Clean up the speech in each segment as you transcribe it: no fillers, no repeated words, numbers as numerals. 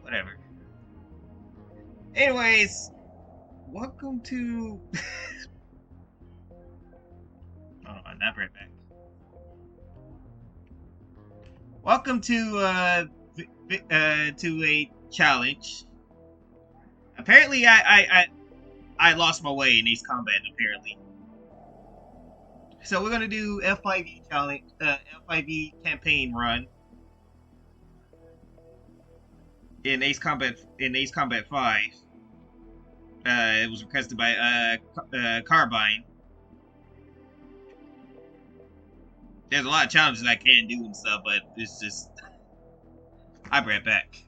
Whatever. Anyways, welcome to. Hold on, not right back. Welcome to a challenge. Apparently, I lost my way in Ace Combat. Apparently, so we're gonna do F-5E challenge, F-5E campaign run in Ace Combat 5. It was requested by Carbine. There's a lot of challenges I can do and stuff, but it's just I'll be right back.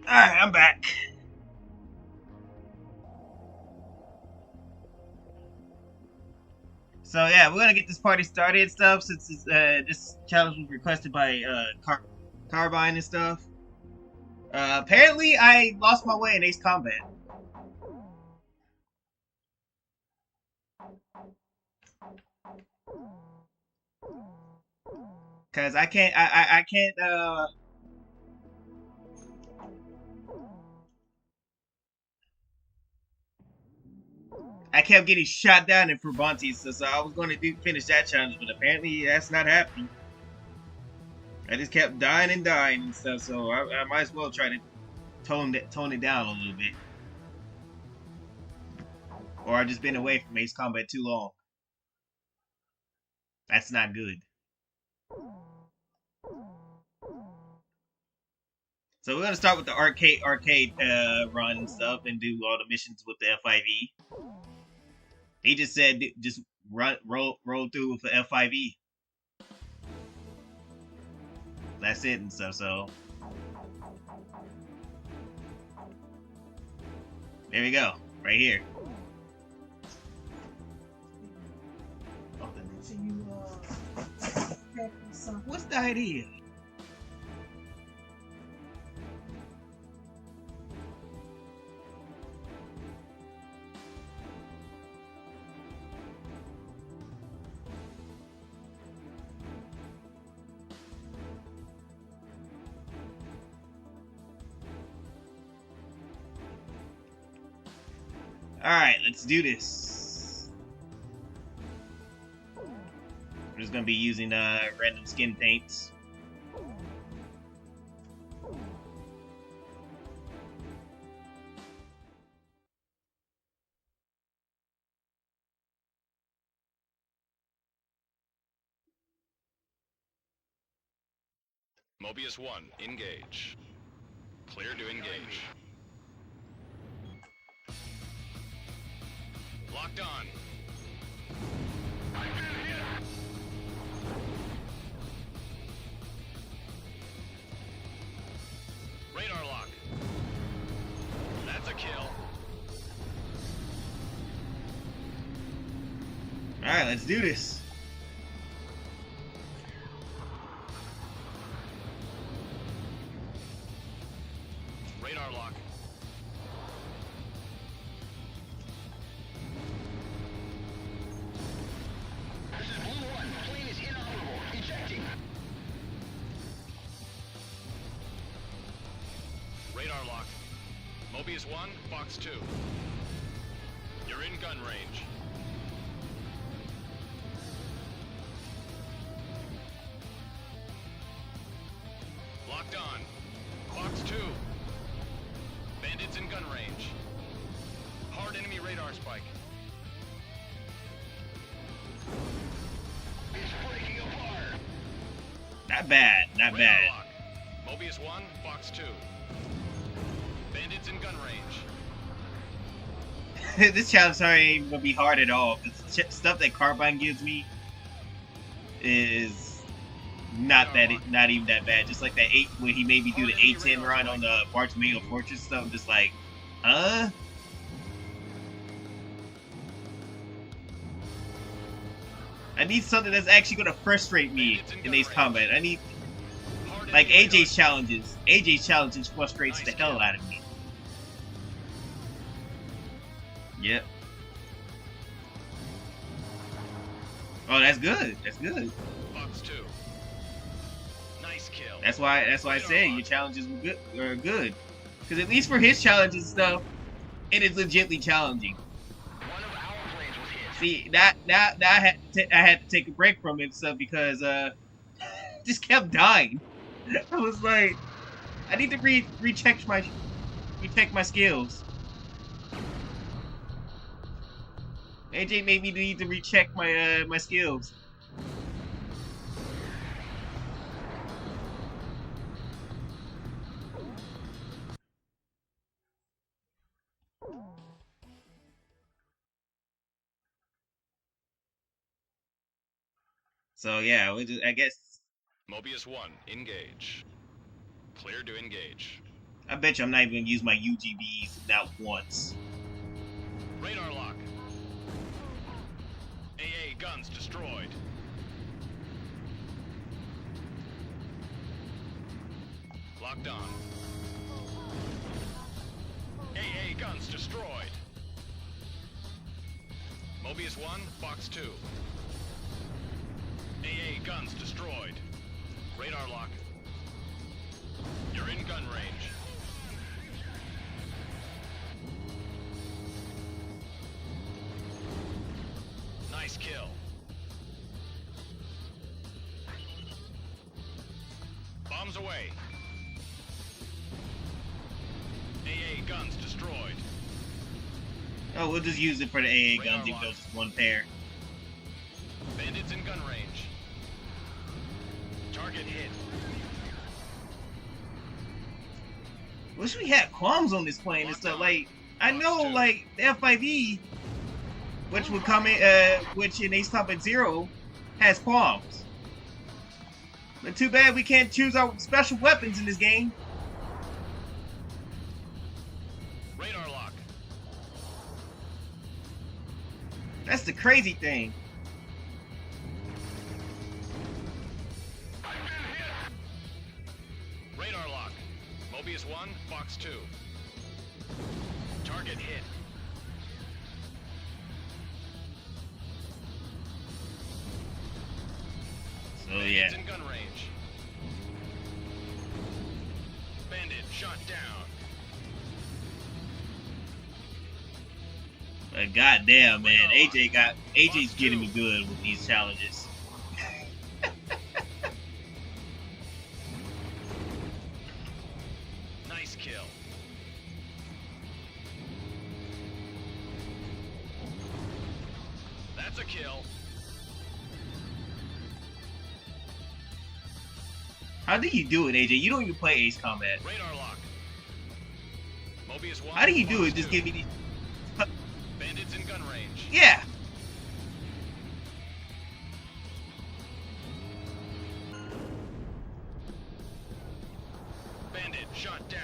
Alright, I'm back. So yeah, we're gonna get this party started and stuff since this challenge was requested by Carbine and stuff. Apparently, I lost my way in Ace Combat. Cause I can't I kept getting shot down in Furbanti, so I was going to finish that challenge, but apparently that's not happening. I just kept dying and stuff, so I might as well try to tone it down a little bit. Or I've just been away from Ace Combat too long. That's not good. So we're gonna start with the arcade run and stuff and do all the missions with the F-5E. He just said just roll through with the F-5E. That's it and stuff. So there we go, right here. What's the idea? Alright, let's do this. I'm just gonna be using random skin paints. Mobius 1, engage. Clear to engage. Locked on. Radar lock. That's a kill. Alright, let's do this. Radar lock. This is Blue 1. Plane is inoperable. Ejecting. Radar lock. Mobius 1, Fox 2. You're in gun range. Locked on. Fox 2. Bandits in gun range. Hard enemy radar spike. It's breaking apart. Not bad, not Radar bad. lock. Mobius 1, Fox 2. Bandits in gun range. This challenge sorry ain't gonna be hard at all. The stuff that Carbine gives me is not even that bad. Just like that 8 when he made me do the A10 run on the Bartolomeo Fortress stuff. I'm just like, huh? I need something that's actually gonna frustrate me in these combat. I need like AJ's challenges. AJ's challenges frustrates the hell out of me. Yep. Oh, that's good. That's good. Fox 2. Nice kill. That's why I say your challenges were good. Because at least for his challenges and stuff, it is legitimately challenging. One of our planes was hit. See, now I had to take a break from it and stuff because just kept dying. I was like, I need to recheck my skills. AJ made me need to recheck my skills. So yeah, I guess Mobius 1, engage. Clear to engage. I bet you I'm not even gonna use my UGVs not once. Radar lock. AA guns destroyed. Locked on. AA guns destroyed. Mobius 1, Fox 2. AA guns destroyed. Radar lock. You're in gun range. Nice kill. Bombs away. AA guns destroyed. Oh, we'll just use it for the AA guns, even though it's just one pair. Bandits in gun range. Target hit. Wish we had qualms on this plane and stuff. Like, I know, like, the F-5E, which would come in, which in Ace Combat 0 has qualms. But too bad we can't choose our special weapons in this game. Radar lock. That's the crazy thing. Radar lock. Mobius 1, Fox 2. Target hit. So yeah. Bandits in gun range. Bandit shot down. Goddamn, man. AJ's getting me good with these challenges. Nice kill. That's a kill. How do you do it, AJ? You don't even play Ace Combat. Radar lock. Mobius 1. How do you do Fox it? Just 2. give me these. Bandits in gun range. Yeah. Bandit shot down.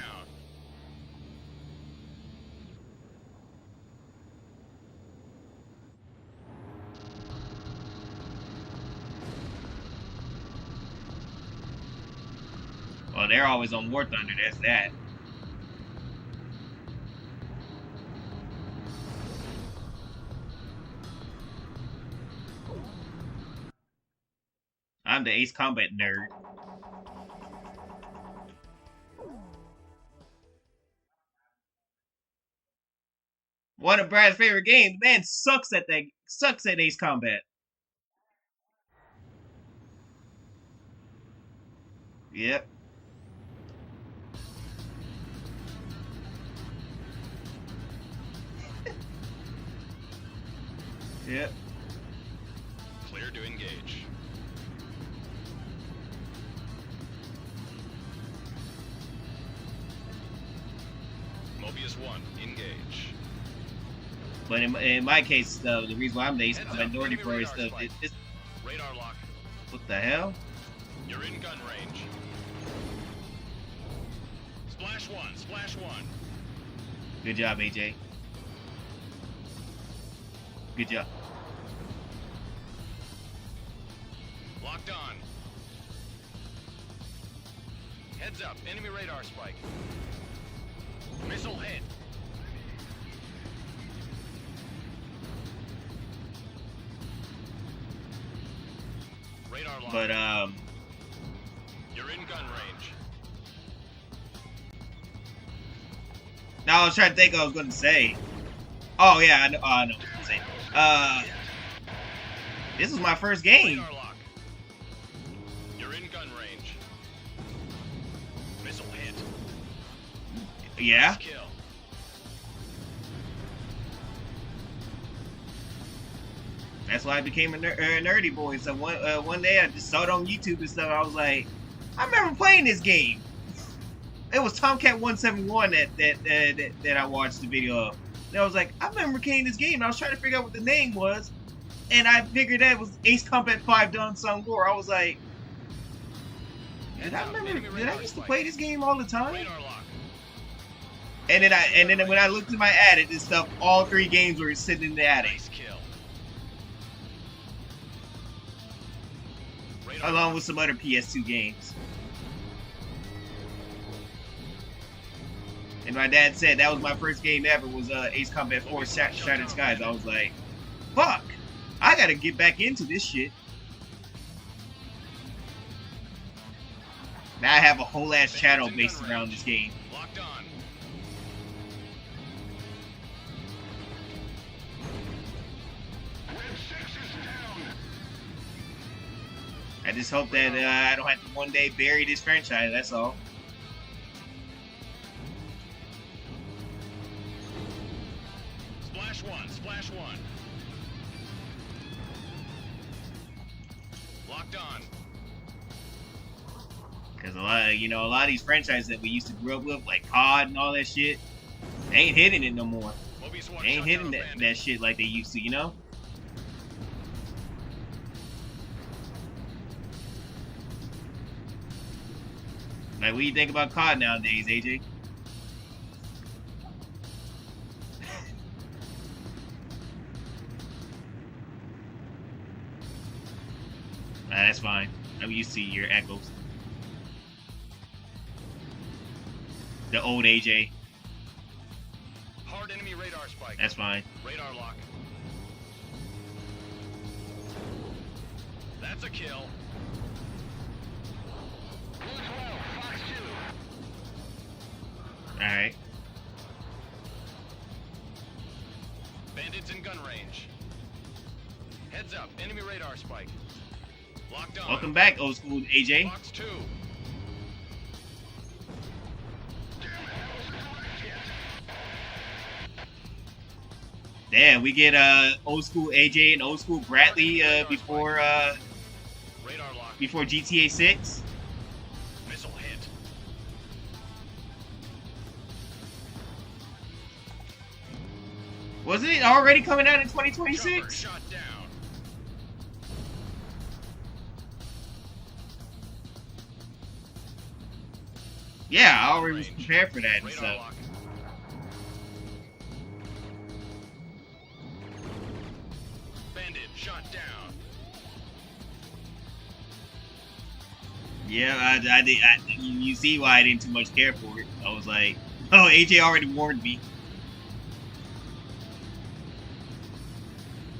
Well, they're always on War Thunder. That's that. I'm the Ace Combat nerd. One of Brad's favorite games. The man sucks at Ace Combat. Yep. Yep. Clear to engage. Mobius 1, engage. But in my case, the reason why I'm the Ace Heads Combat up, Nordy enemy Pro is radar stuff. spike. Radar lock. What the hell? You're in gun range. Splash 1, splash 1. Good job, AJ. Good job. Locked on. Heads up, enemy radar spike. Missile hit. Radar lock. But You're in gun range. now I was trying to think what I was gonna say. Oh yeah, I know what I was gonna say. This is my first game. Radar lock. You're in gun range. Missile hit. Yeah. Nice kill. That's why I became a nerdy boy. So one day I just saw it on YouTube and stuff. I was like, I remember playing this game. It was Tomcat 171 that I watched the video of. And I was like, I remember playing this game. And I was trying to figure out what the name was, and I figured that was Ace Combat 5 Dawn Sun War. I was like, did I used to play this game all the time? Radar lock. And then when I looked at my attic and stuff, all 3 games were sitting in the attic. Nice kill. Radar Along lock. with some other PS2 games. And my dad said that was my first game ever, was Ace Combat 4 Shattered Skies. I was like, fuck, I gotta get back into this shit. Now I have a whole ass channel based around this game. Locked on. Red 6 is down. I just hope that I don't have to one day bury this franchise, that's all. Splash 1, splash 1. Locked on. Because a lot of these franchises that we used to grow up with, like COD and all that shit, they ain't hitting it no more. Mobius 1 They ain't shot hitting down that bandit. shit like they used to, you know? Like, what do you think about COD nowadays, AJ? That's fine. I'm used to your echoes. The old AJ. Hard enemy radar spike. That's fine. Radar lock. That's a kill. Blue 12, Fox 2. Alright. Bandits Locked on. Welcome back, old school AJ. Fox 2. Damn, we get old school AJ and old school Bradley before Radar lock. before GTA 6. Missile hit. Wasn't it already coming out in Chopper 2026? shot down. Yeah, I already was prepared for that and Radar stuff. lock. Bandit shot down. Yeah, I did. You see why I didn't too much care for it. I was like, oh, AJ already warned me.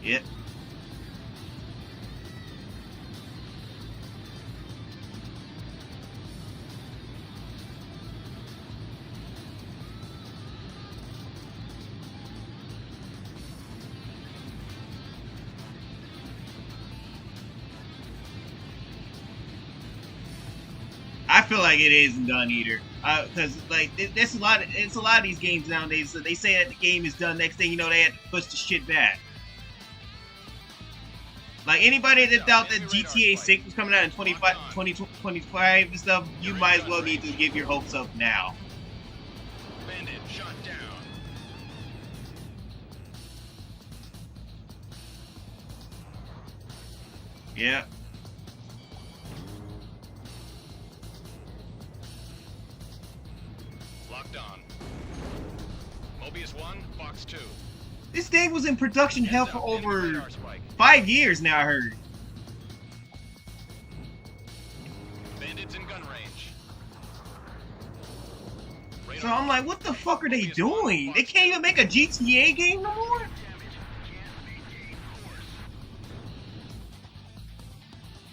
Yep. I feel like it isn't done either, because like there's a lot. It's a lot of these games nowadays. So they say that the game is done. Next thing you know, they have to push the shit back. Like anybody that thought that GTA 6 was coming out in 2025 and stuff, you might as well need to give your hopes up now. Bandit shot down. Yeah. Locked on. Mobius 1, Fox 2. This game was in production hell Heads for up, enemy over radar spike. 5 years now, I heard. Bandits in gun range. So I'm like, what the fuck are they doing? They can't even make a GTA game no more?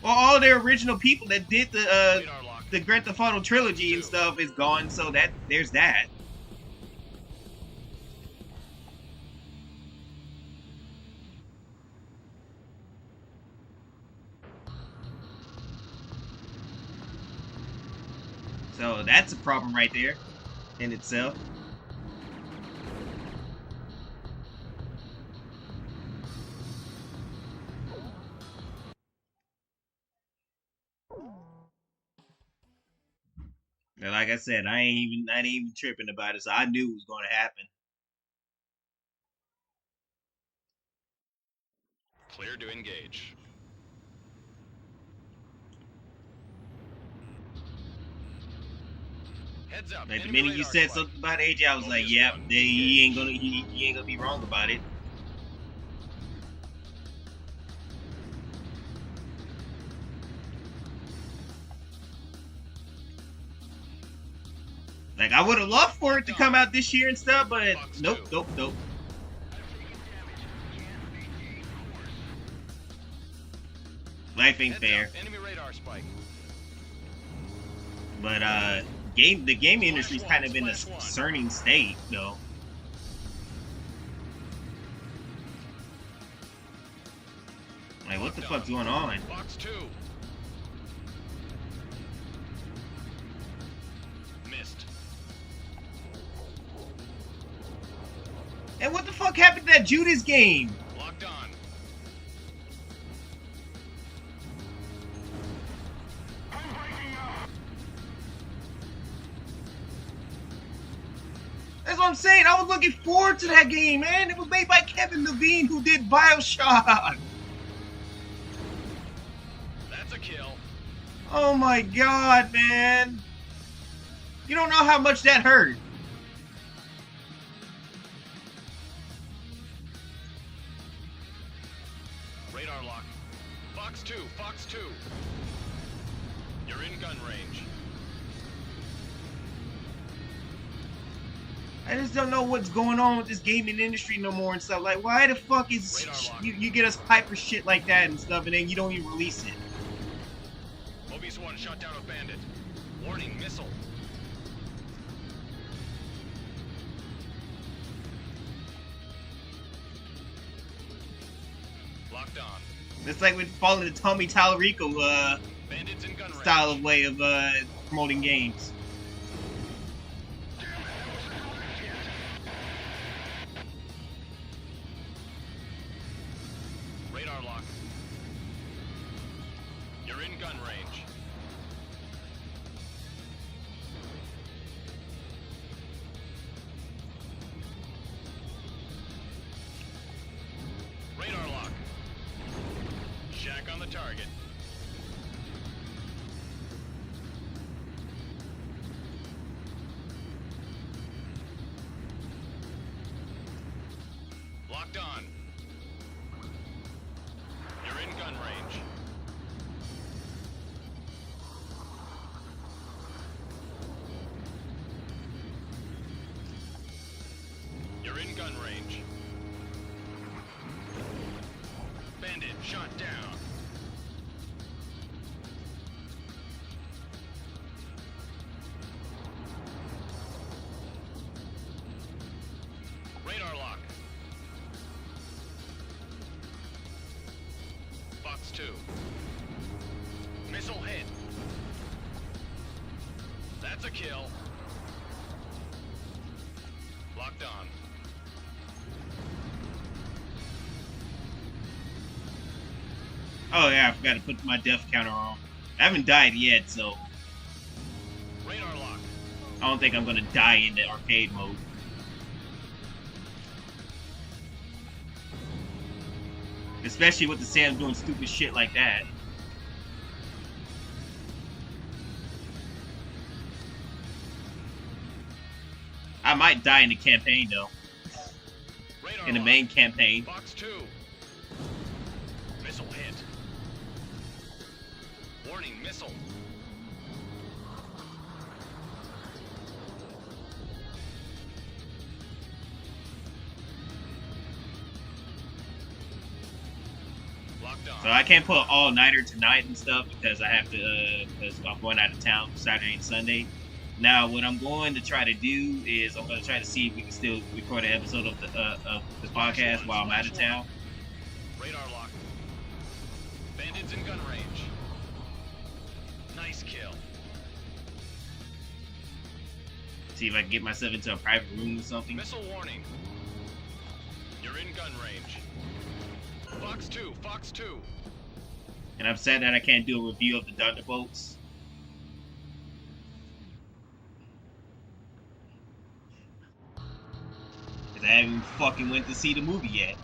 Well, all their original people that did Radar lock. the Grand Theft Auto trilogy and stuff is gone, so that there's that. So that's a problem right there in itself. And like I said, I ain't even tripping about it, so I knew it was going to happen. Clear to engage. Heads up. Like the enemy minute you radar said spike. something about AJ, I was like, yep, he ain't gonna be wrong about it. Like I would have loved for it to come out this year and stuff, but nope. Life ain't Heads fair. up, enemy radar spike. But the game industry's kind of in a concerning state, though. Like, what the fuck's going on? Fox 2. Missed. And what the fuck happened to that Judas game? Locked on. That's what I'm saying. I was looking forward to that game, man. It was made by Kevin Levine, who did BioShock. That's a kill. Oh my god, man. You don't know how much that hurt. Radar lock. Fox 2, Fox 2. You're in gun range. I just don't know what's going on with this gaming industry no more and stuff. Like, why the fuck is you get us hype for shit like that and stuff, and then you don't even release it? Mobius 1 shot down a bandit. Warning, missile. Locked on. It's like we're following the Tommy Tallarico Bandits in gun range. style of way of promoting games. Radar lock. You're in gun range. Radar lock. Shack on the target. Locked on. You're in gun range. You're in gun range. Bandit shot down. Radar lock. Fox 2. Missile hit. That's a kill. Locked on. Oh yeah, I forgot to put my death counter on. I haven't died yet, so Radar lock. I don't think I'm gonna die in the arcade mode. Especially with the Sam doing stupid shit like that. I might die in the campaign though. Radar In the lock. main campaign. Fox 2. Missile hit. Warning, missile. Locked on. So I can't put all-nighter tonight and stuff because I have to, because I'm going out of town Saturday and Sunday. Now, what I'm going to try to do is I'm going to try to see if we can still record an episode of the podcast while I'm out of town. Radar lock. Bandits in gun range. Nice kill. See if I can get myself into a private room or something. Missile warning. You're in gun range. Fox 2, Fox 2. And I'm sad that I can't do a review of the Thunderbolts. Because I haven't even fucking went to see the movie yet.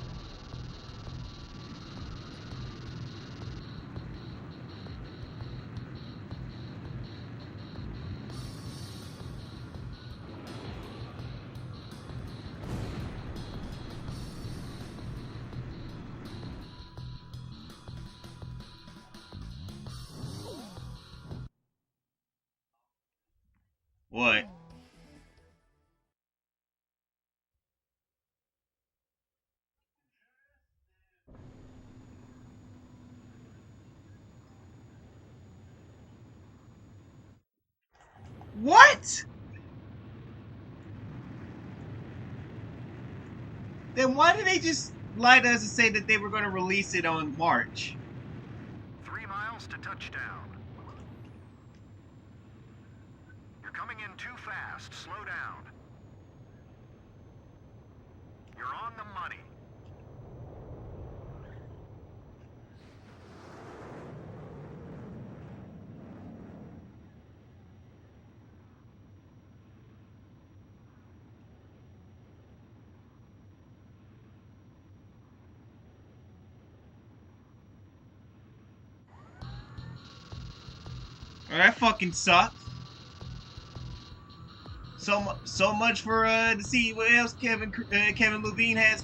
What? What? Then why did they just lie to us and say that they were going to release it on March? 3 miles to touchdown. You're coming in too fast. Slow down. You're on the money. Oh, that fucking sucked. So much for to see what else Kevin Levine has.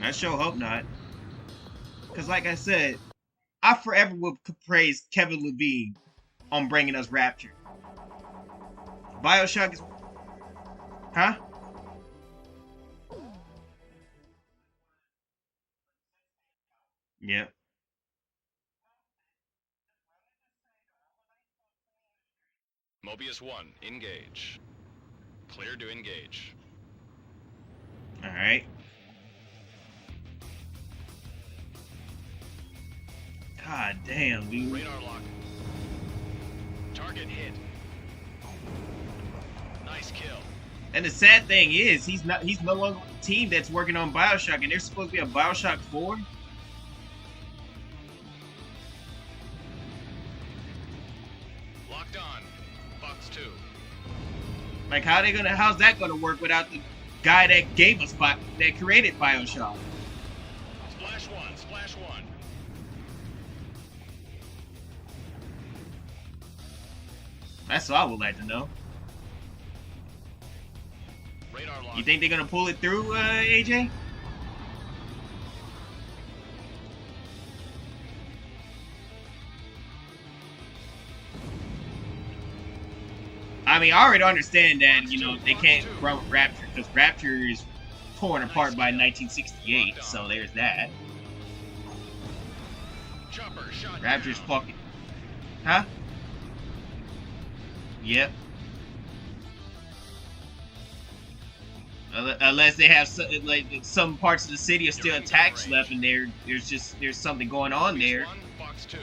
I sure hope not. Because like I said, I forever will praise Kevin Levine on bringing us Rapture. Bioshock is... Huh? Yep. Mobius 1, engage. Clear to engage. Alright. God damn, dude. Radar lock. Target hit. Nice kill. And the sad thing is, he's no longer with the team that's working on BioShock, and there's supposed to be a BioShock 4. Locked on. Fox 2. Like, how's that gonna work without the guy that gave us that created BioShock? Splash 1. Splash 1. That's all I would like to know. Radar lock. You think they're gonna pull it through, AJ? I mean, I already understand that, you know, they can't run with Rapture, because Rapture is torn apart by 1968, so there's that. Chopper shot Rapture's down. fucking... Huh? Yep. Unless they have some parts of the city are still attached left, and there's something going on there. Fox 2.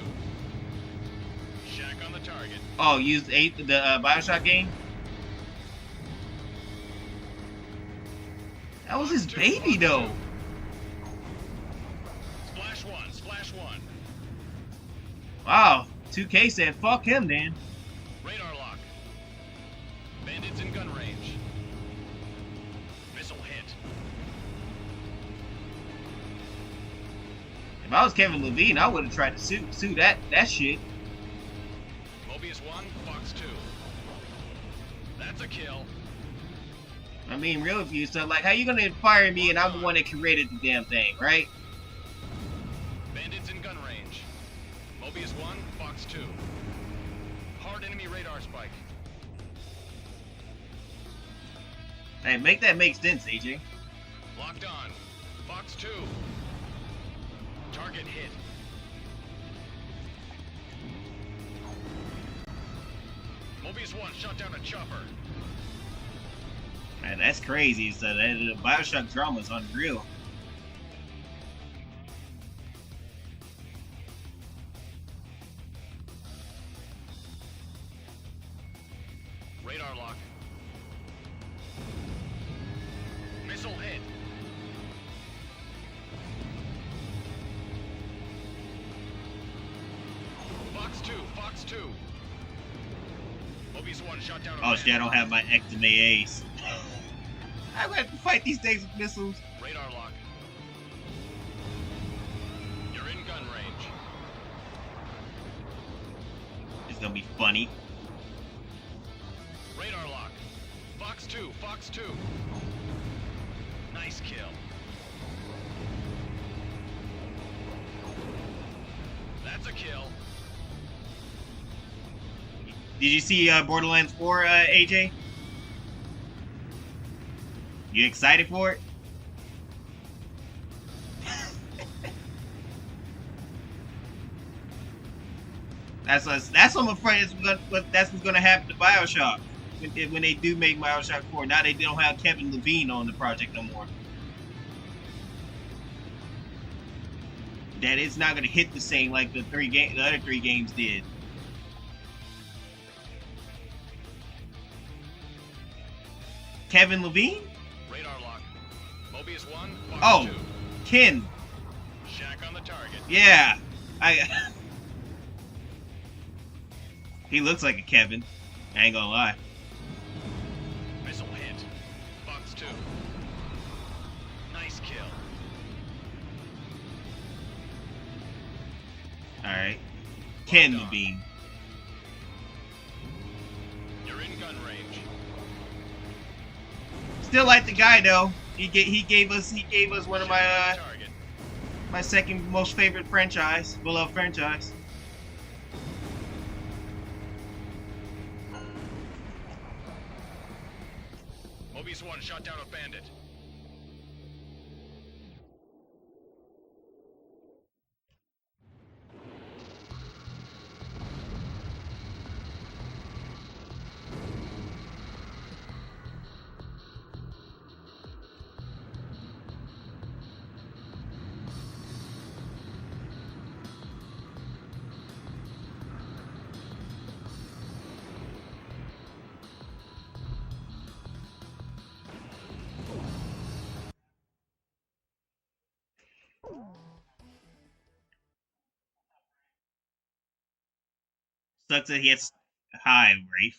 Shack on the target. Oh, use the BioShock game. That was his baby, though. Splash 1. Splash 1. Wow. 2K said, "Fuck him, then." Radar lock. Bandits in gun range. Missile hit. If I was Kevin Levine, I would have tried to sue that shit. Mobius 1. Fox 2. That's a kill. I mean, real with you, so like, how you gonna fire me and I'm the one that created the damn thing, right? Bandits in gun range. Mobius 1. Fox 2. Hard enemy radar spike. Hey, make that make sense, AJ. Locked on. Fox 2. Target hit. Mobius 1 shot down a chopper. Man, that's crazy. So the BioShock drama is unreal. Radar lock. Missile hit. Fox 2. Fox 2. Mobius 1 shot down a Oh shit, I don't have my Ectame Ace. I have to fight these things with missiles. Radar lock. You're in gun range. It's gonna be funny. Radar lock. Fox 2. Fox 2. Nice kill. That's a kill. Did you see Borderlands 4, AJ? You excited for it? That's what I'm afraid that's what's gonna happen to BioShock when they do make BioShock 4. Now they don't have Kevin Levine on the project no more. That it's not gonna hit the same like the other three games did. Kevin Levine? Radar lock. Mobius 1. Fox Oh, 2. Ken. Shack on the target. Yeah, he looks like a Kevin. I ain't gonna lie. Missile hit. Fox 2. Nice kill. All right, Ken Levine. You're in gun range. Still like the guy though. He gave us one of Shack on the target. my second most favorite franchise, beloved franchise. Mobius 1 shot down a bandit. Sucks that he has high, Rafe.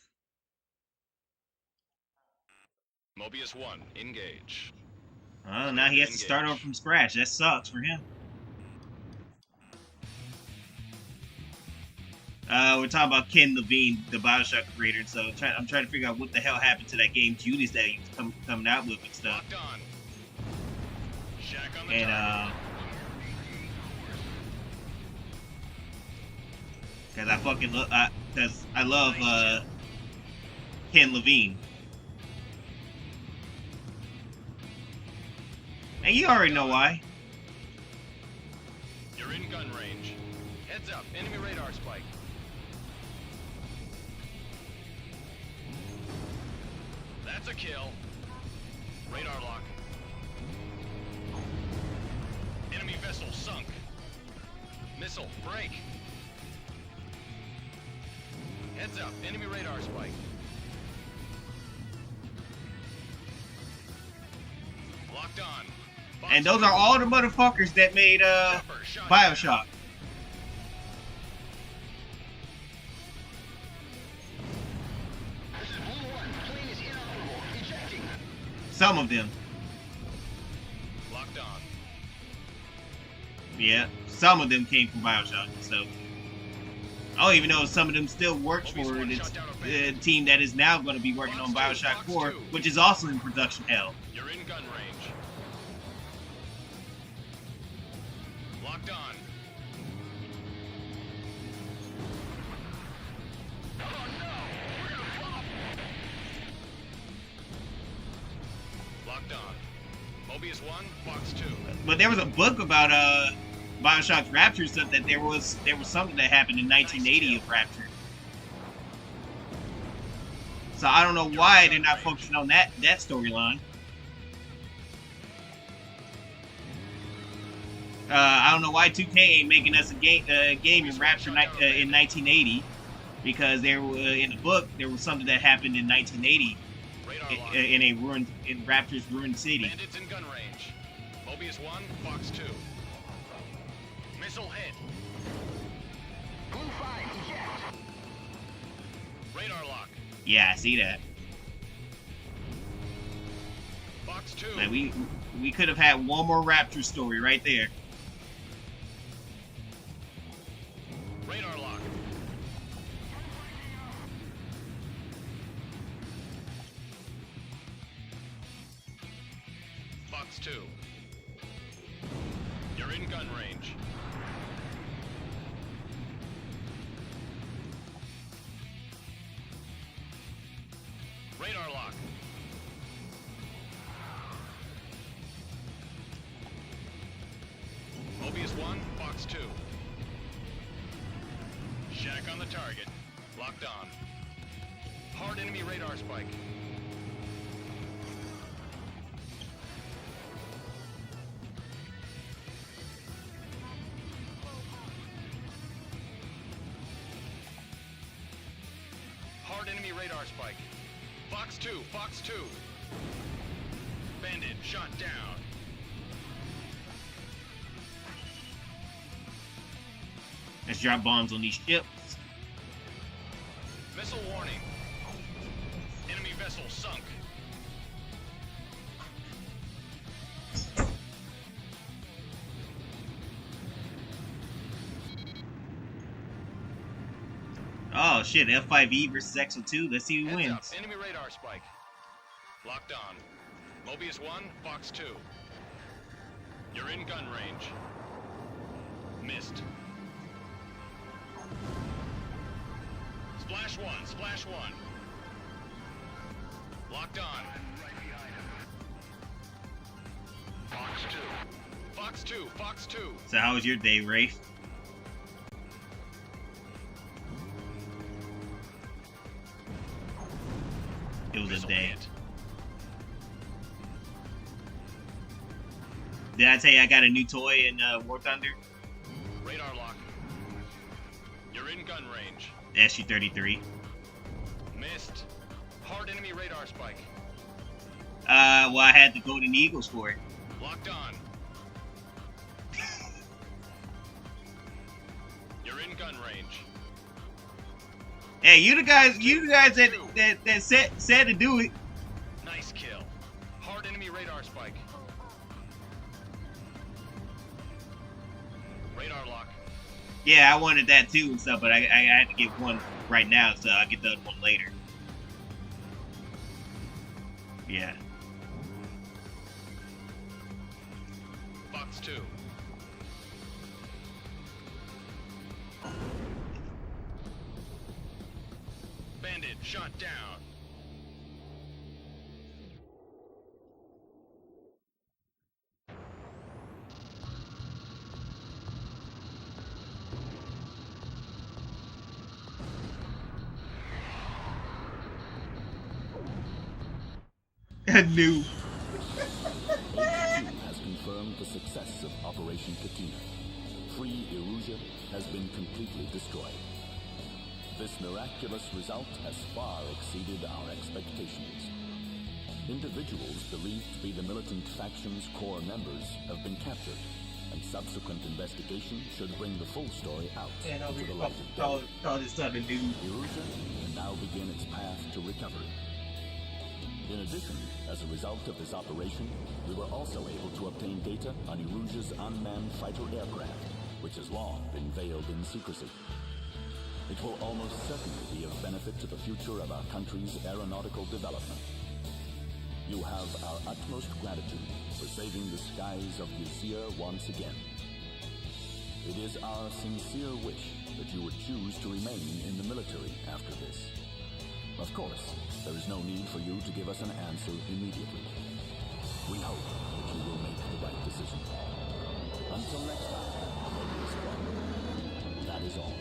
Mobius 1, engage. Oh, now he has to start over from scratch. That sucks for him. We're talking about Ken Levine, the Bioshock creator. So I'm trying to figure out what the hell happened to that game Judas that he was coming out with and stuff. Locked on. Shack on the And target. cause I fucking cause I love Ken Levine. And you already know why. You're in gun range. Heads up, enemy radar spike. That's a kill. Radar lock. Enemy vessel sunk. Missile, break. Heads up, enemy radar spike. Locked on. And those are all the motherfuckers that made Bioshock. This is Blue 1. Plane is inoperable. Ejecting. Some of them. Locked on. Yeah, some of them came from Bioshock. So I don't even know if some of them still work for the team that is now going to be working on Bioshock 4, which is also in production hell. You're in gun range. Locked on. Oh no! We're gonna flop! Locked on. Mobius 1, Fox 2. But there was a book about Bioshock's Rapture stuff that there was something that happened in 1980 of Rapture. So I don't know why they're not focusing on that storyline. I don't know why 2K ain't making us a game in Rapture in 1980, because there in the book there was something that happened in 1980 in Rapture's ruined city. Bandits in gun range. Mobius 1, Fox 2. Missile hit. Blue 5, eject. Radar lock. Yeah, I see that. Fox 2. Man, we could have had one more Rapture story right there. Radar lock. Fox 2. You're in gun range. Radar lock. Mobius 1, Fox 2. Shack on the target. Locked on. Hard enemy radar spike. Hard enemy radar spike. Fox 2, Fox 2. Bandit shot down. Let's drop bombs on these ships. Missile warning. Enemy vessel sunk. Oh shit, F-5E versus XO2. Let's see who Heads wins. up, enemy radar spike. Locked on. Mobius 1, Fox 2. You're in gun range. Missed. Splash 1, Splash 1. Locked on. Fox 2. Fox 2, Fox 2. So how was your day, Rafe? It was a Missile day. hit. Did I tell you I got a new toy in War Thunder? Radar lock. You're in gun range. SU-33. Missed. Hard enemy radar spike. Well, I had the Golden Eagles for it. Locked on. You're in gun range. Hey, you the guys that said to do it. Nice kill. Hard enemy radar spike. Radar lock. Yeah, I wanted that too and stuff, but I had to get one right now, so I'll get the other one later. Yeah. Fox 2. Bandit shot down. I knew. HQ has confirmed the success of Operation Katina. Free Erusia has been completely destroyed. This miraculous result has far exceeded our expectations. Individuals believed to be the militant faction's core members have been captured, and subsequent investigation should bring the full story out into the light of day. Call this something new. Erusia can now begin its path to recovery. In addition, as a result of this operation, we were also able to obtain data on Erusia's unmanned fighter aircraft, which has long been veiled in secrecy. It will almost certainly be of benefit to the future of our country's aeronautical development. You have our utmost gratitude for saving the skies of Ysir once again. It is our sincere wish that you would choose to remain in the military after this. Of course, there is no need for you to give us an answer immediately. We hope that you will make the right decision. Until next time, Mobius One, that is all.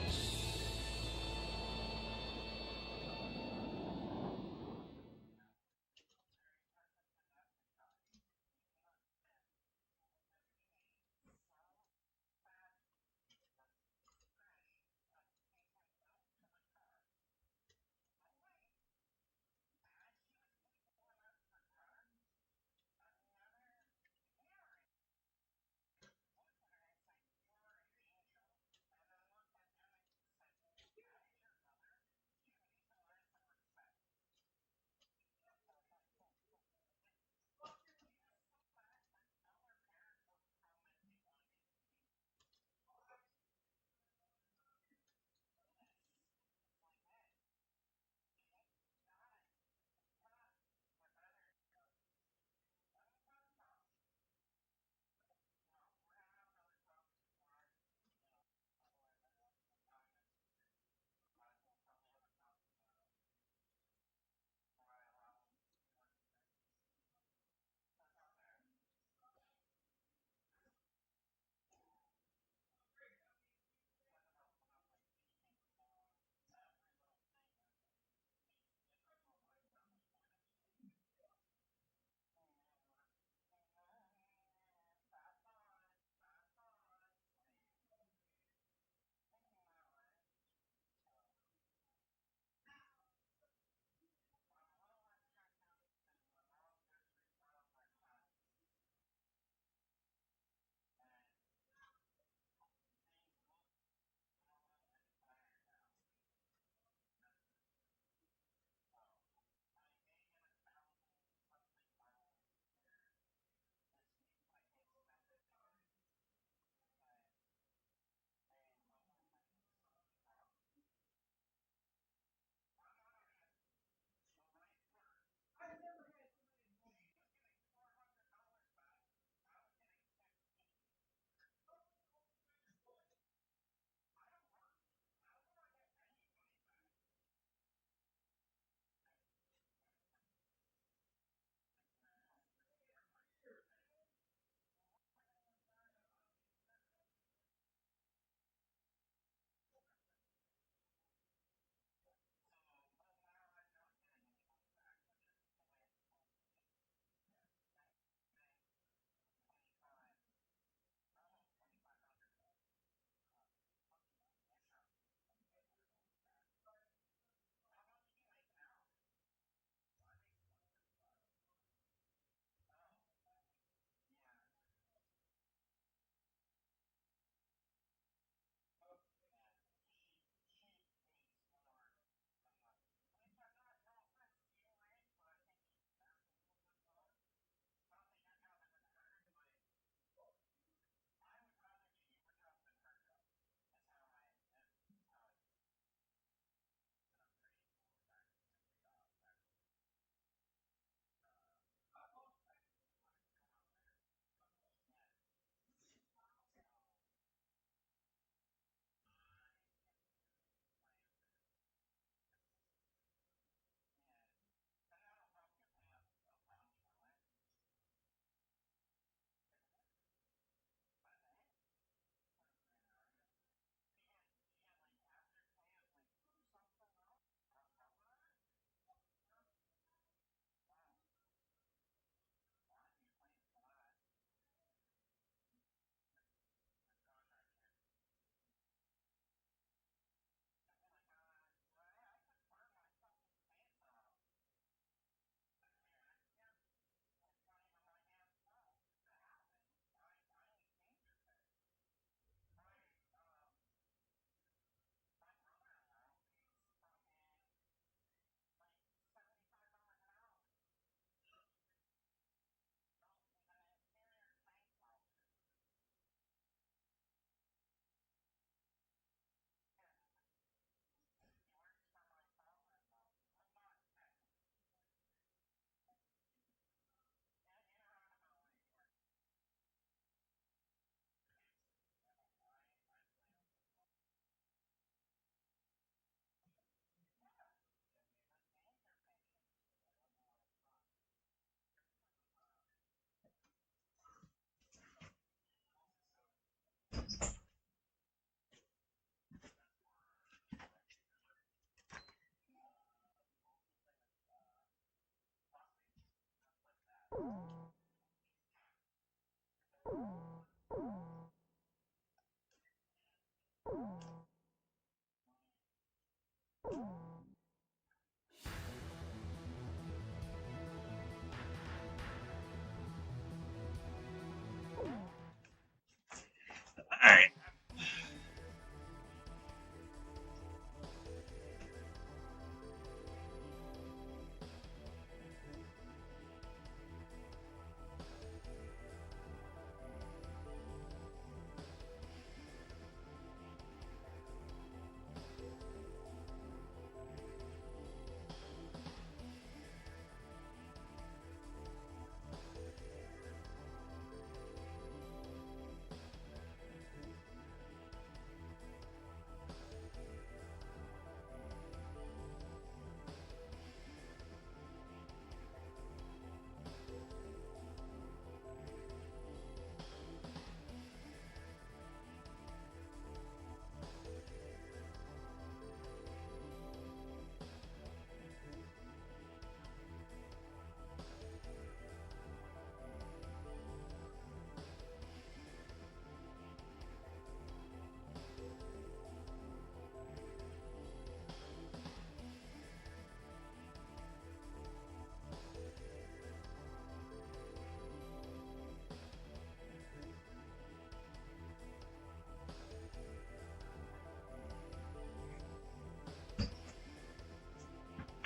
Alright.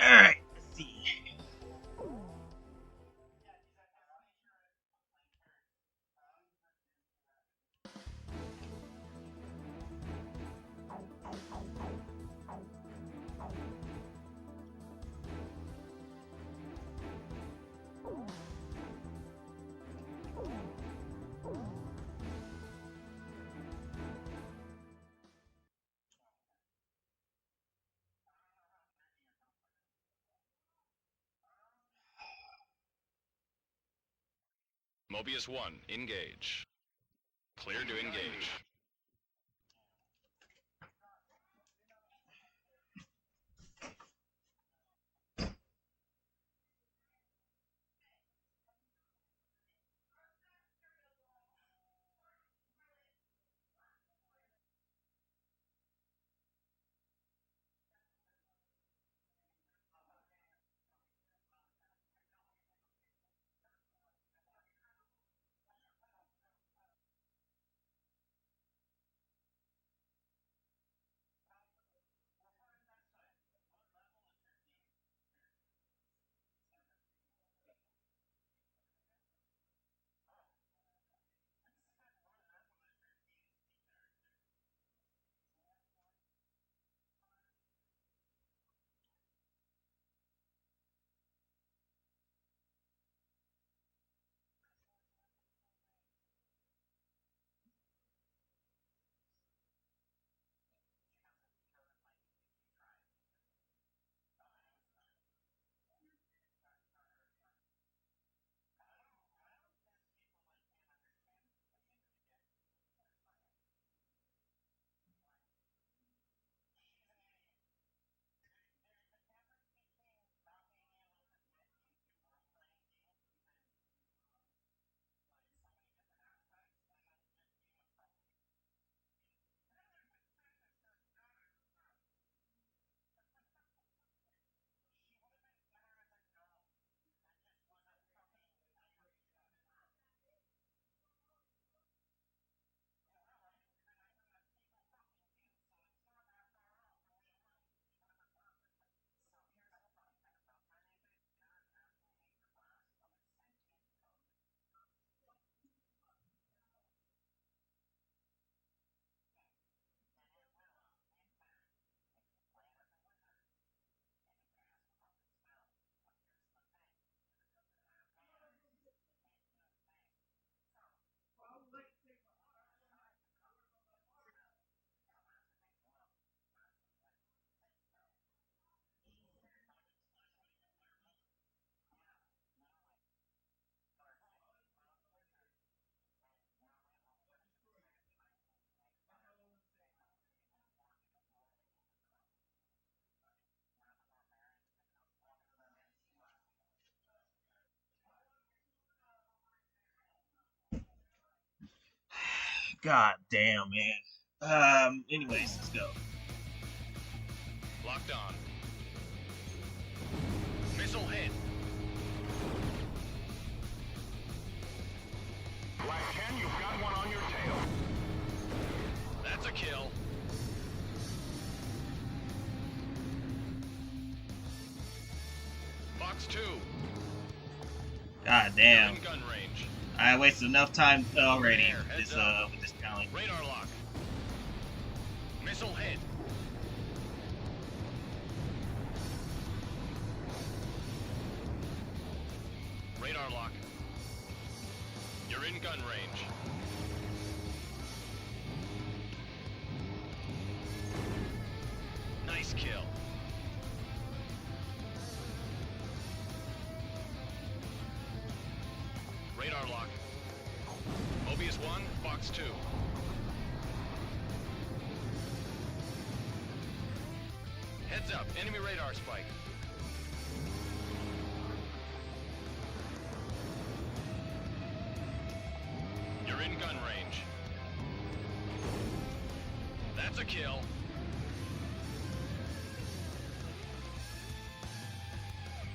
Alright, let's see. Mobius 1, engage. Clear to engage. God damn, man. Anyways, let's go. Locked on. Missile hit. Black 10, you've got one on your tail. That's a kill. Fox 2. God You're damn. in gun range. I wasted enough time already Air, with heads this challenge. Radar lock. Missile hit. Radar lock. You're in gun range. Nice kill. Radar lock. Mobius 1, Fox 2. Heads up, enemy radar spike. You're in gun range. That's a kill.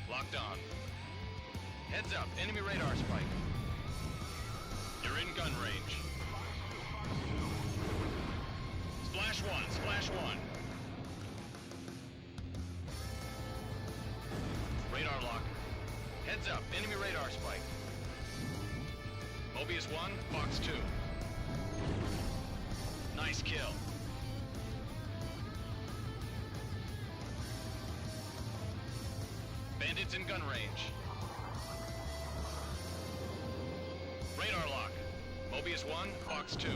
Locked on. Heads up, enemy radar spike. You're in gun range. Splash 1, splash 1. Radar lock. Heads up, enemy radar spike. Mobius 1, Fox 2. Nice kill. Bandits in gun range. Radar lock. Mobius 1, Fox 2.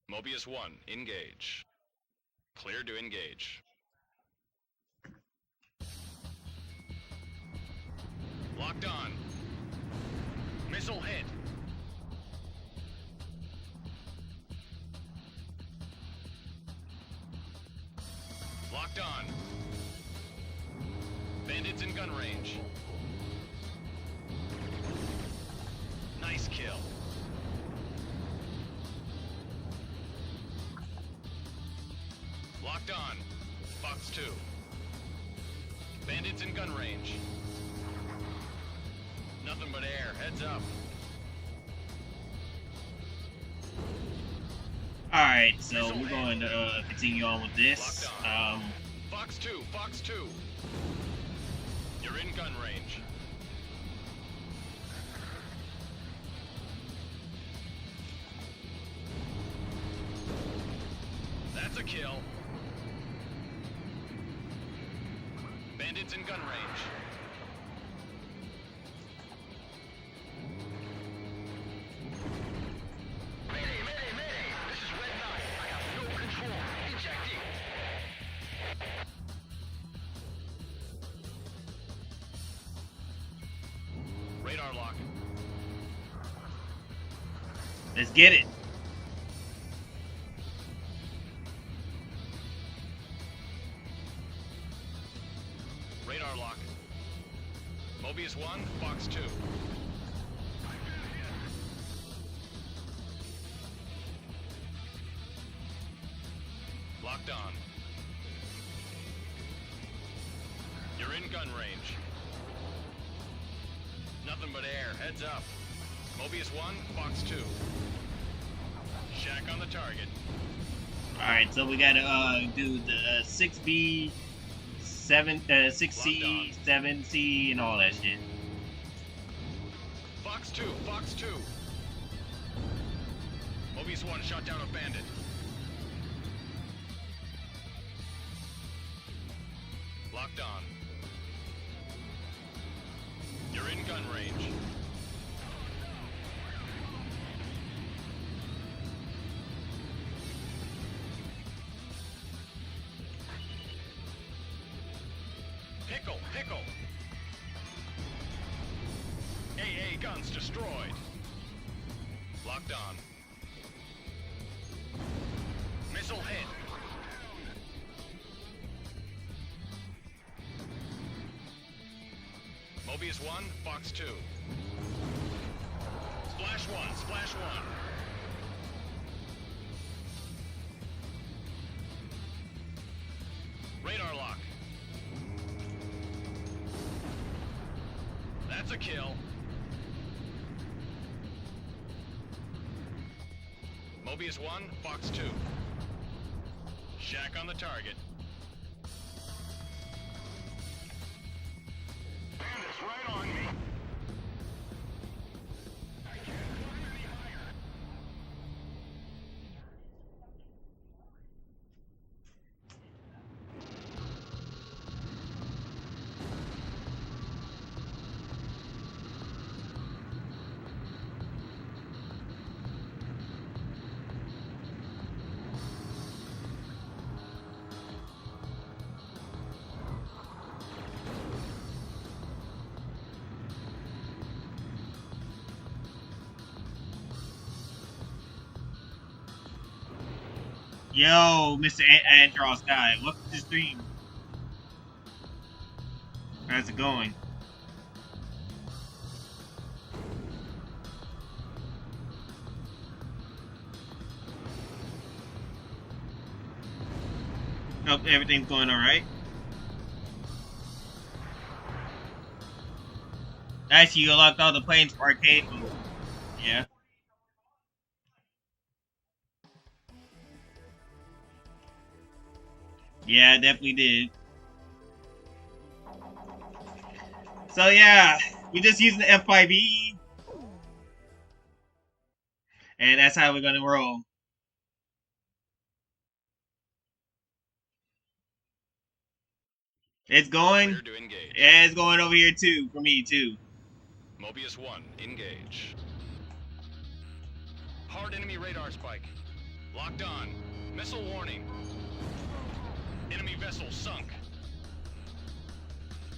Mobius 1, engage. Clear to engage. Locked on. Missile hit. Locked on. Bandits in gun range. Nice kill. Locked on. Fox 2. Bandits in gun range. Nothing but air. Heads up. Alright, so we're going to continue on with this. Fox 2, Fox 2. You're in gun range. That's a kill. Bandits in gun range. Mayday, mayday, mayday! This is Red 9. I have no control. Ejecting. Radar lock. Let's get it. Radar lock. Mobius 1, Fox 2. Locked on. You're in gun range. Nothing but air. Heads up. Mobius 1, Fox 2. Shack on the target. Alright, so we gotta do the 6B, 6C, 7C, and all that shit. Fox 2, Fox 2. Mobius 1 shot down a bandit. Locked on. You're in gun range. destroyed. Locked on. Missile hit. Mobius 1, Fox 2. Splash 1, Splash 1. Radar lock. That's a kill. Mobius 1, Fox 2. Shack on the target. Bandits right on me. I can't climb any higher. Yo, Mr. Andros guy, welcome to the stream. How's it going? Hope everything's going alright. Actually, you unlocked all the planes for arcade mode. Yeah. Yeah, I definitely did. So yeah, we're just using the F-5E. And that's how we're gonna roll. It's going. Clear to engage. Yeah, it's going over here too, for me too. Mobius 1, engage. Hard enemy radar spike. Locked on. Missile warning. Enemy vessel sunk.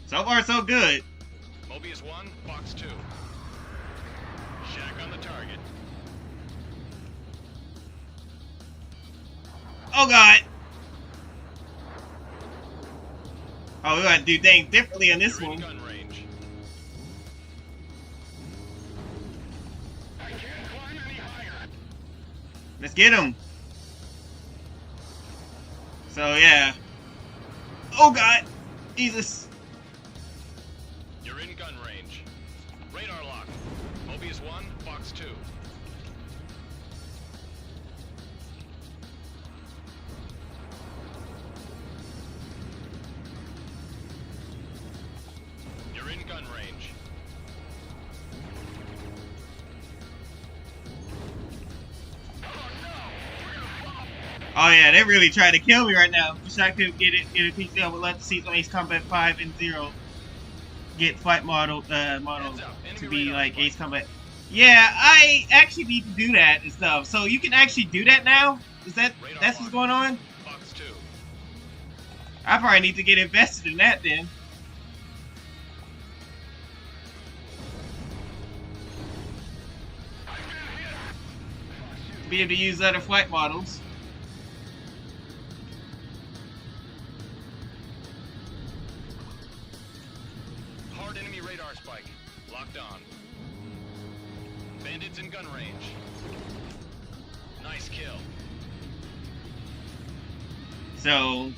So far, so good. Mobius 1, Fox 2. Shack on the target. Oh god. Oh, we gotta do things differently on this You're in one. gun range. I can't climb any higher. Let's get him. So yeah. Oh god. Jesus. You're in gun range. Radar lock. Mobius 1, Fox 2. You're in gun range. Oh yeah, they really trying to kill me right now. Wish I could get a PC. I would love to see some Ace Combat 5 and 0 get flight model to be like Ace Combat. Yeah, I actually need to do that and stuff. So you can actually do that now? Is that's what's going on? Fox 2. I probably need to get invested in that then. Be able to use other flight models. Hard enemy radar spike. Locked on. Bandits in gun range. Nice kill. So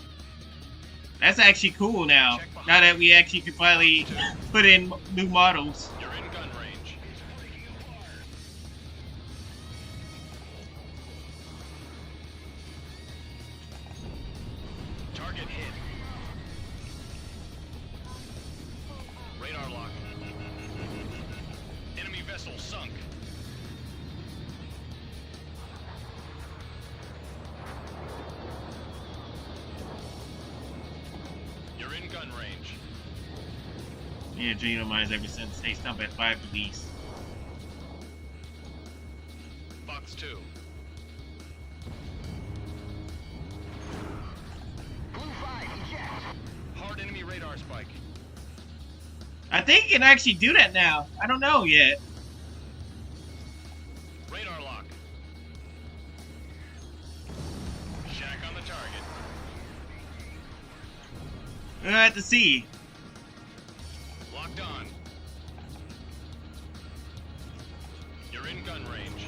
that's actually cool now. Now that we actually can finally put in new models. You're in gun range. Target hit. Radar lock. Enemy vessel sunk. You're in gun range. Yeah, dream of mine ever since Ace Combat 5 release. Fox 2. Blue 5, eject. Hard enemy radar spike. I think you can actually do that now. I don't know yet. We'll have to see. Locked on. You're in gun range.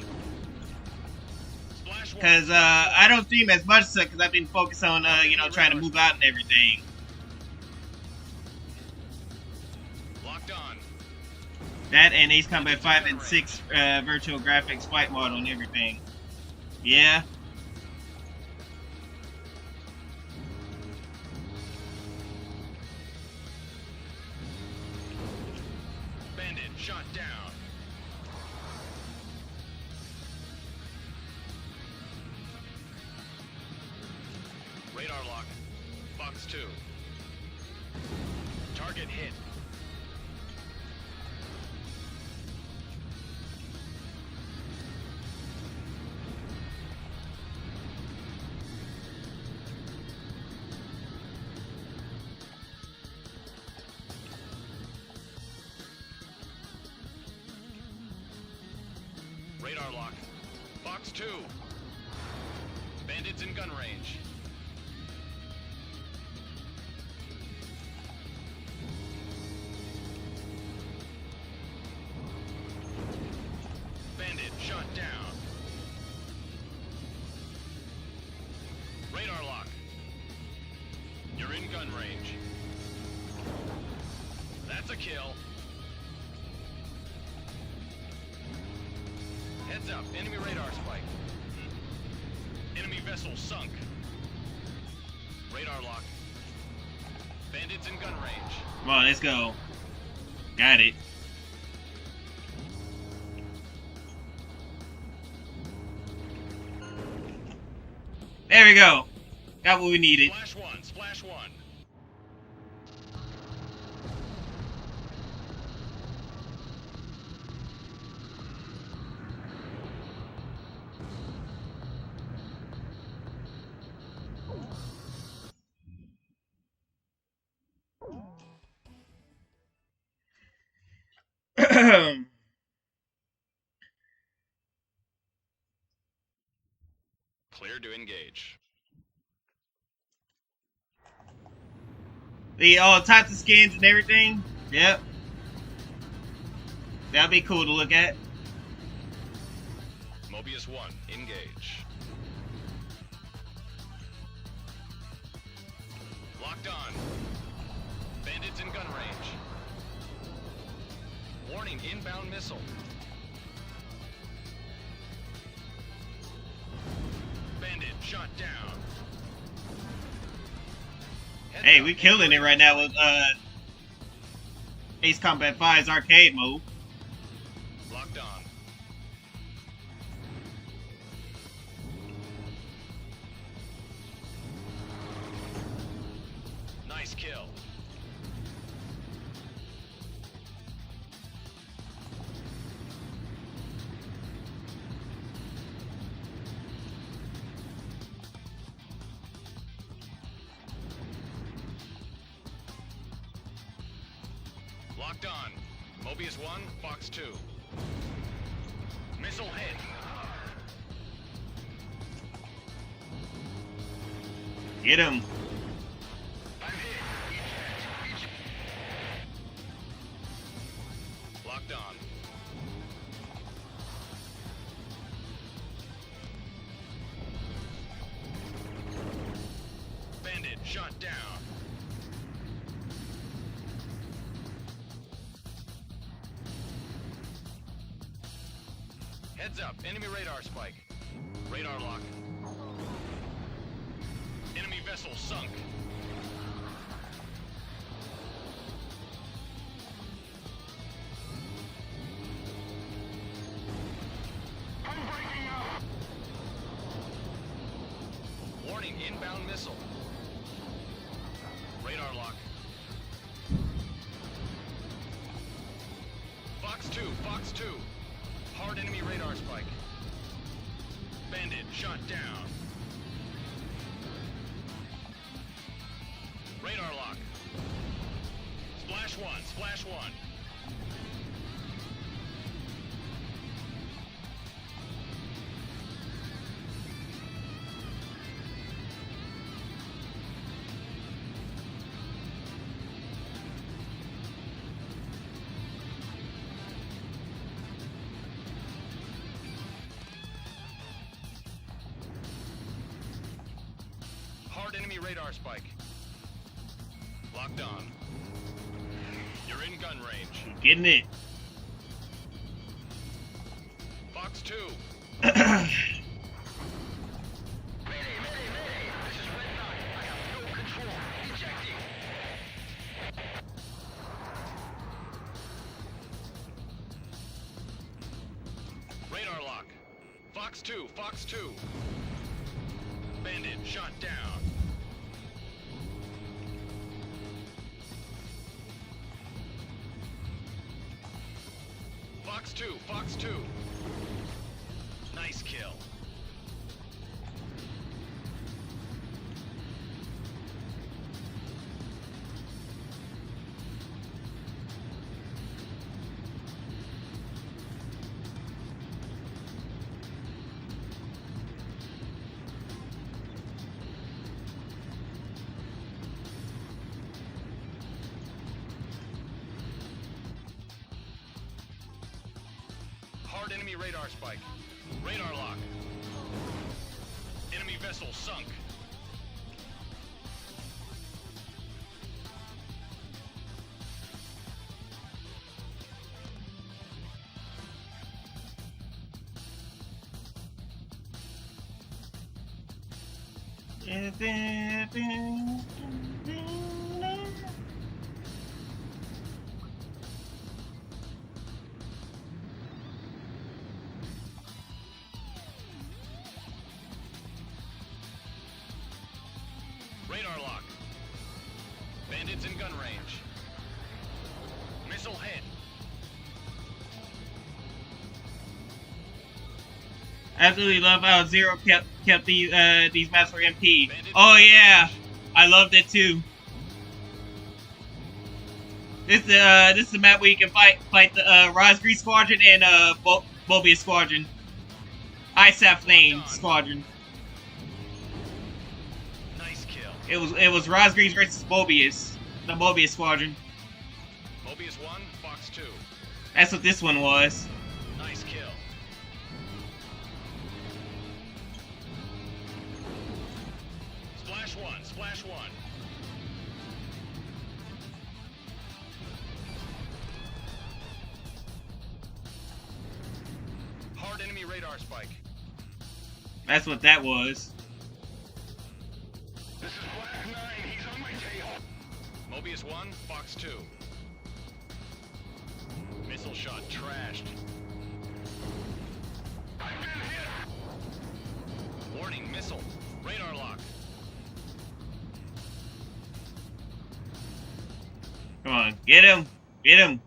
Splash one. Cause I don't stream as much because I've been focused on you know, trying to move out and everything. Locked on. That and Ace Combat 5 and 6 virtual graphics flight model and everything. Yeah. Bandit shot down. Radar lock. Fox 2. Target hit. Radar lock. Fox 2. Bandits in gun range. Bandit shot down. Radar lock. You're in gun range. That's a kill. Heads up, enemy radar spike. Enemy vessel sunk. Radar lock. Bandits in gun range. Come on, let's go. Got it. There we go. Got what we needed. Splash one, splash one. Clear to engage. The all types of skins and everything. Yep. That'll be cool to look at. Mobius 1, engage. Locked on. Bandits in gun range. Warning, inbound missile. Bandit shot down. Heads Hey, up, we killing it right now with Ace Combat 5's arcade mode. Locked on. Nice kill. Locked on. Mobius 1, Fox 2. Missile hit. Get him. Locked on. Bandit shot down. Heads up, enemy radar spike. Radar lock. Enemy vessel sunk. Warning, inbound missile. Radar lock. Fox 2, Fox 2. Hard enemy radar spike. Bandit shot down. Radar lock. Splash one, splash one. spike. Locked on. You're in gun range. Getting it. Fox 2. Mayday, mayday! This is Red 9. I have no control. Ejecting. Radar lock. Fox 2, Fox 2. Bandit shot down. Fox 2, Fox 2. Nice kill. Hard enemy radar spike. Radar lock. Enemy vessel sunk. Radar lock. Bandits in gun range. Missile hit. Absolutely love how Zero kept these maps for MP. Oh yeah, I loved it too. This is the map where you can fight the Rosgree Squadron and Mobius Squadron, ISAF Lane Squadron. Nice kill. It was Rosgrees versus Mobius, the Mobius Squadron. Mobius 1, Fox 2. That's what this one was. Nice kill. Splash 1, Splash 1. Hard enemy radar spike. That's what that was. This is Black 9. He's on my tail. Mobius 1, Fox 2. Missile shot trashed. I've been hit. Warning, missile. Radar lock. Come on, get him, get him.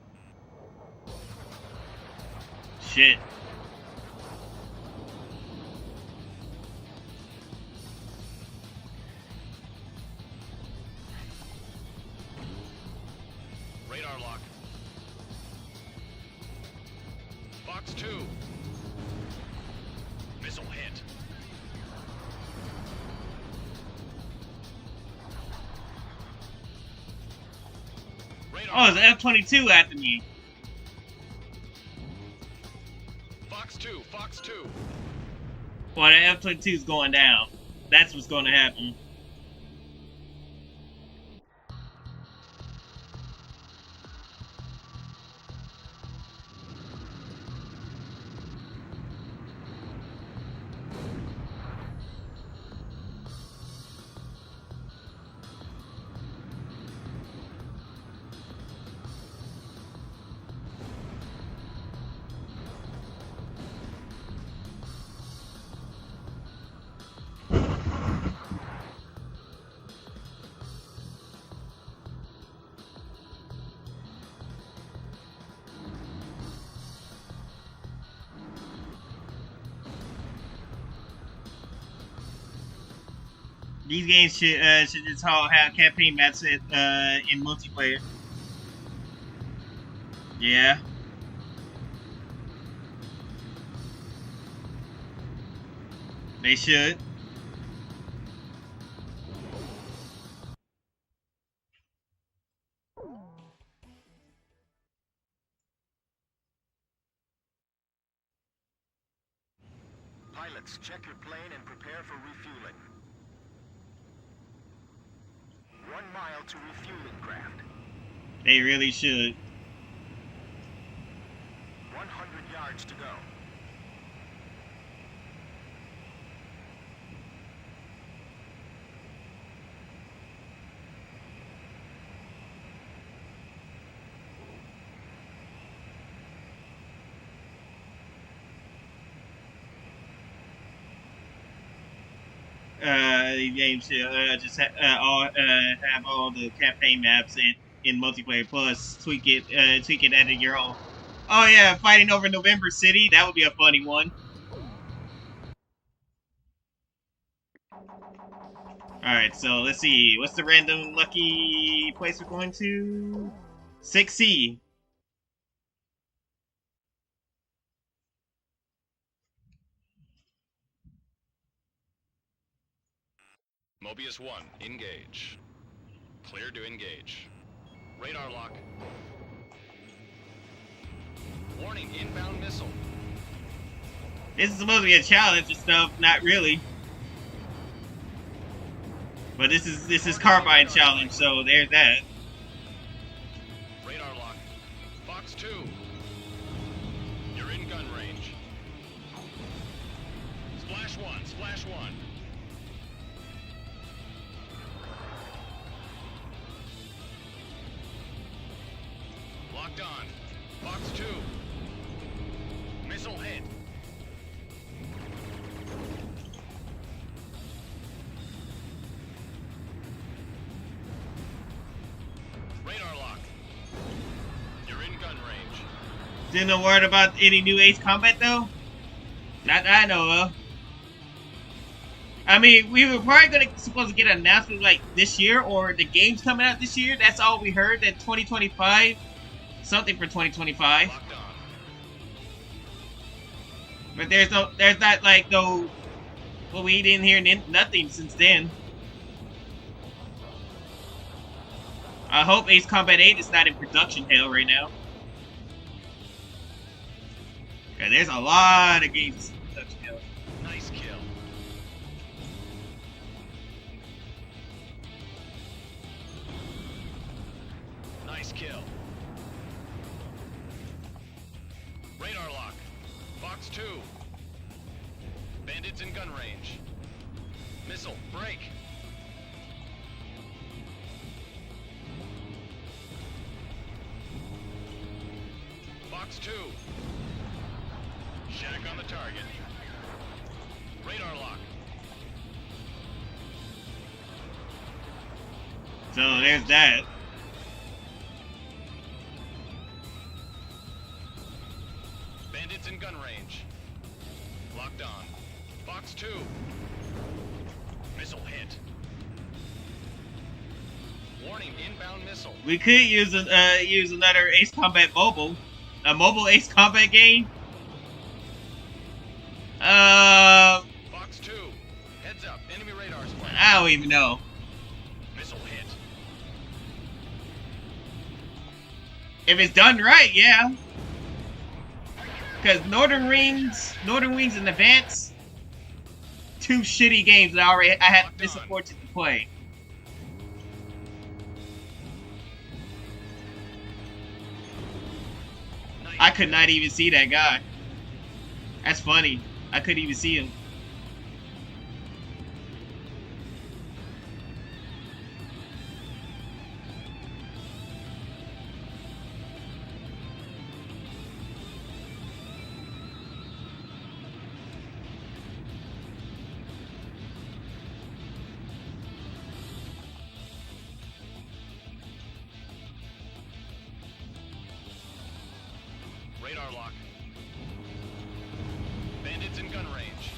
Shit. Radar lock. Fox 2. Missile hit. Radar Oh, it's F-22 after me. Fox 2, Fox 2. Well, the F-22 is going down. That's what's going to happen. These games should just all have campaign maps in multiplayer. Yeah. They should. Pilots, check your plane and prepare for refueling. 1 mile to refueling craft. They really should. 100 yards to go. The game should just have all the campaign maps in multiplayer plus tweak it at your own. Oh yeah, fighting over November City, that would be a funny one. Alright, so let's see. What's the random lucky place we're going to? 6C. Mobius 1, engage. Clear to engage. Radar lock. Warning, inbound missile. This is supposed to be a challenge and stuff, not really. But this is Carbine challenge, so there's that. Radar lock. Fox 2. You're in gun range. Splash 1, splash 1. Locked on. Fox 2. Missile hit. Radar lock. You're in gun range. Didn't know word about any new Ace Combat though? Not that I know of. I mean, we were probably supposed to get an announcement like this year, or the game's coming out this year. That's all we heard. That 2025, something for 2025. Locked on. But there's not like no. Well, we didn't hear nothing since then. I hope Ace Combat 8 is not in production hell right now. Yeah, there's a lot of games in production hell. Nice kill. Nice kill. Radar lock. Fox 2. Bandits in gun range. Missile, break. Fox 2. Shack on the target. Radar lock. So there's that. Bandits in gun range. Locked on. Fox 2. Missile hit. Warning, inbound missile. We could use another Ace Combat mobile, a mobile Ace Combat game. Fox 2. Heads up. Enemy radar spot. I don't even know. Missile hit. If it's done right, yeah. Because Northern Wings and Advance, two shitty games that I had the misfortune to play. I could not even see that guy. That's funny. I couldn't even see him. Radar lock. Bandits in gun range.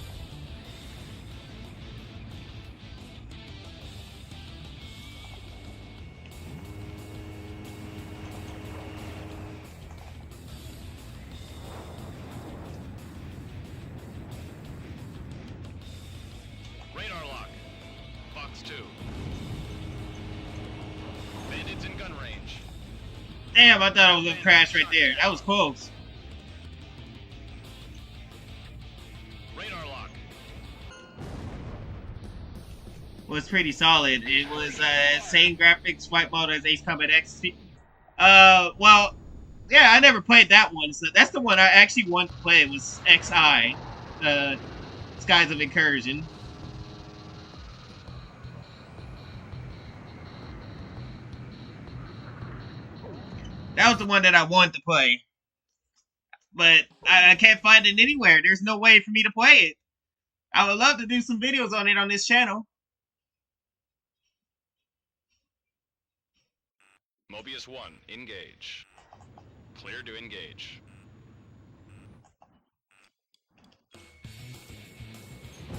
Radar lock. Fox 2. Bandits in gun range. Damn, I thought I was gonna crash right there. That was close. Radar lock. was pretty solid. It was same graphics, white mode as Ace Combat X. Well, yeah, I never played that one. So that's the one I actually wanted to play. Was XI, Skies of Incursion. That was the one that I wanted to play. But I can't find it anywhere. There's no way for me to play it. I would love to do some videos on it on this channel. Mobius 1, engage. Clear to engage.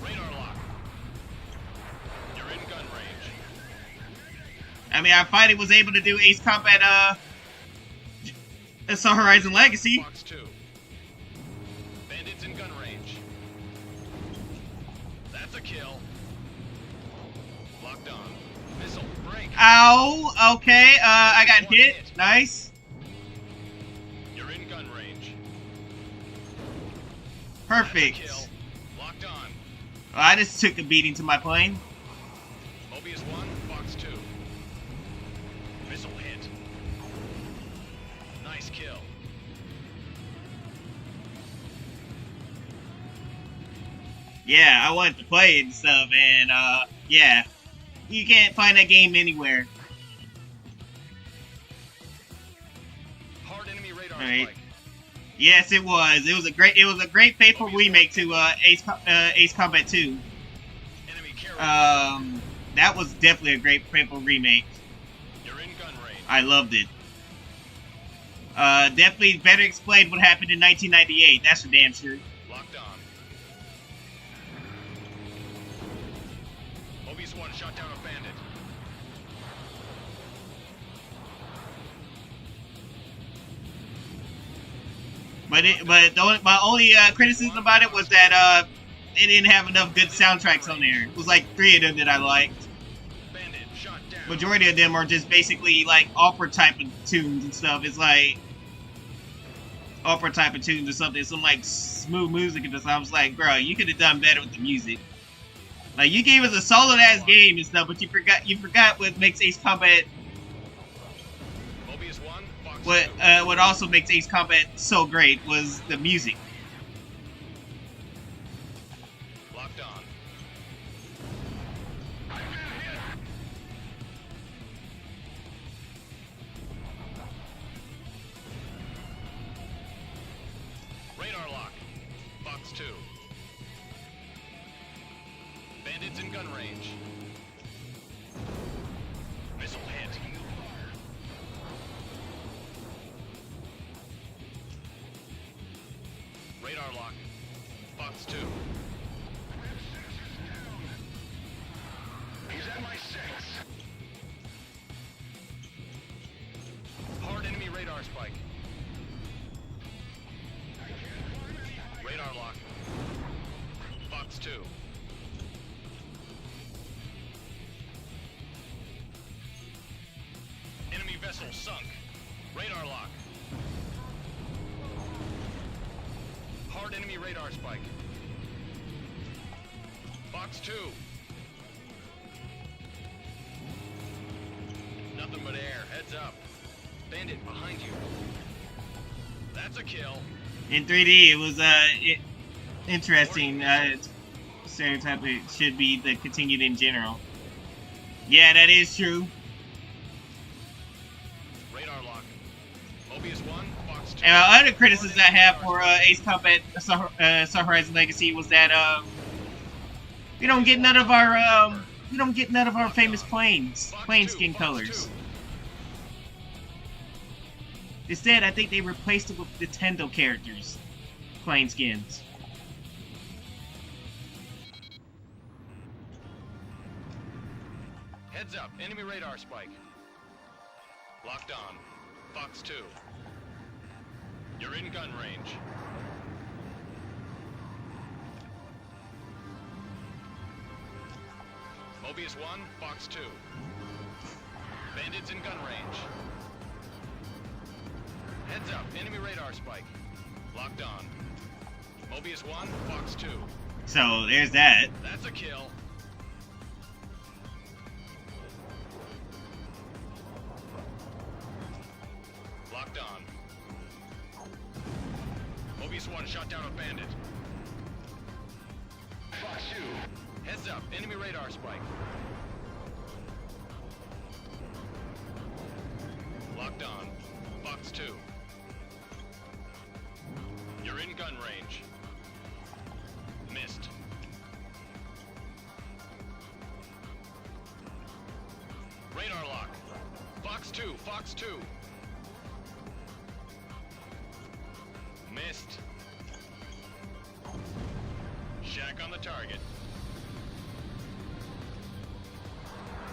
Radar lock. You're in gun range. I mean, I finally was able to do Ace Combat, Assault Horizon Legacy. Fox 2. Bandits in gun range. That's a kill. Locked on. Missile, break. Ow, okay, I got hit. Nice. You're in gun range. Perfect. That's a kill. Locked on. Oh, I just took a beating to my plane. Mobius 1, Fox 2. Missile hit. Nice kill. Yeah, I wanted to play it and stuff, and, yeah. You can't find that game anywhere. Hard enemy radar Alright. spike. Yes, it was. It was a great faithful remake to Ace Combat 2. Enemy carrier. That was definitely a great faithful remake. You're in gun range. I loved it. Definitely better explained what happened in 1998. That's for damn sure. Locked on. Mobius 1 shot down a bandit. But my only criticism about it was that it didn't have enough good soundtracks on there. It was like 3 of them that I liked. Bandit shot down. Majority of them are just basically like opera type of tunes and stuff. It's like opera type of tunes or something. Some like smooth music and stuff. I was like, bro, you could have done better with the music. Like, you gave us a solid ass game and stuff, but you forgot what makes Ace Combat. Mobius 1, Fox 2. What also makes Ace Combat so great was the music. Locked on. Radar lock. Fox 2. Bandits in gun range. Missile hit. Radar lock. Fox 2. He's at my 6. Hard enemy radar spike. Radar lock. Fox 2. Enemy vessel sunk. Radar lock. Hard enemy radar spike. Fox 2. Nothing but air. Heads up. Bandit behind you. That's a kill. In 3D, it was interesting. Stereotype it should be the continued in general. Yeah, that is true. Radar lock. Mobius 1, Fox 2. And other criticisms I have for Ace Combat Assault Horizon Legacy was that we don't get none of our famous plane skin colors. Instead, I think they replaced it with Nintendo characters plane skins. Heads up. Enemy radar spike. Locked on. Fox 2. You're in gun range. Mobius 1, Fox 2. Bandits in gun range. Heads up. Enemy radar spike. Locked on. Mobius 1, Fox 2. So there's that. That's a kill. Mobius 1 shot down a bandit. Fox 2. Heads up, enemy radar spike. Locked on. Fox 2. You're in gun range. Missed. Radar lock. Fox 2, Fox 2. Missed. Shack on the target.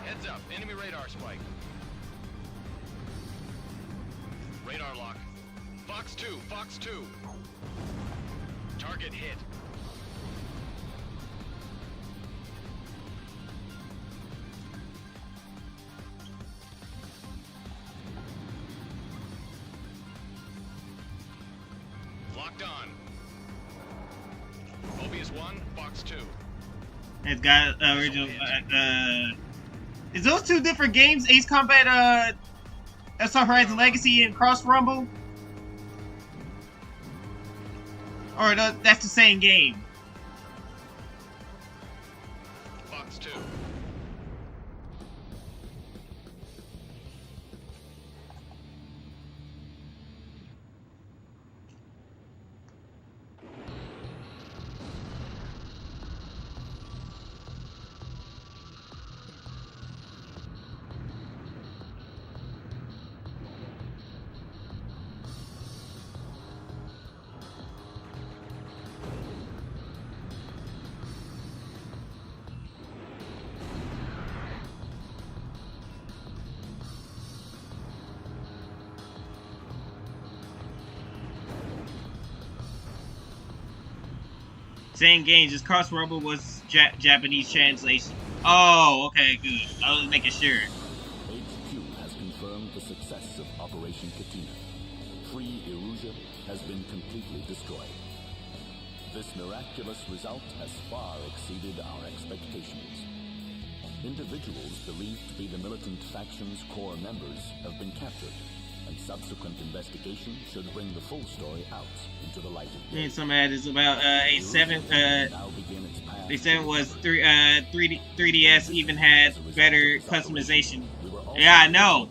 Heads up, enemy radar spike. Radar lock. Fox 2, Fox 2. Target hit. Locked on. Mobius 1, Fox 2. It's got original. Is those two different games? Ace Combat, Assault Horizon Legacy and Cross Rumble? Or that's the same game? Fox 2. Same game, just Cross Rumble was Japanese translation. Oh, okay, good. I was making sure. HQ has confirmed the success of Operation Katina. Free Erusia has been completely destroyed. This miraculous result has far exceeded our expectations. Individuals believed to be the militant faction's core members have been captured, and subsequent investigation should bring the full story out into the light of day. And some ads about A7. A7 was 3DS even had better customization. Yeah, I know.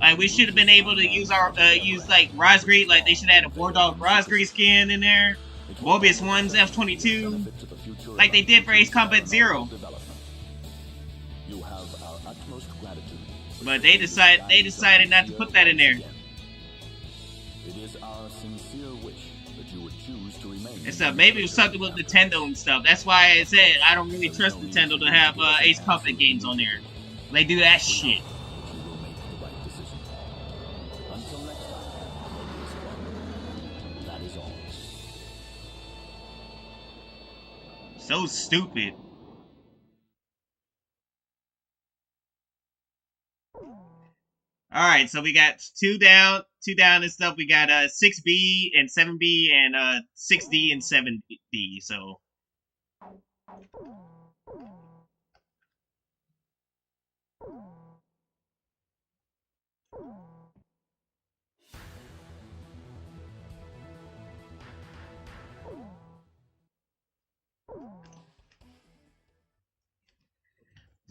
Like we should have been able to use our use like Rosgrid. Like they should have had a War Dog Rosgrid skin in there. Mobius 1's F-22, like they did for Ace Combat 0. You have our utmost gratitude. But they decided not to put that in there. It is our sincere wish that you would choose to remain. And stuff. Maybe it was something with Nintendo and stuff. That's why I said I don't really trust Nintendo to have Ace Combat games on there. They do that shit. You will make the right decision. Until next time, that is all. So stupid. Alright, so we got two down and stuff. We got 6B and 7B and 6D and 7D, so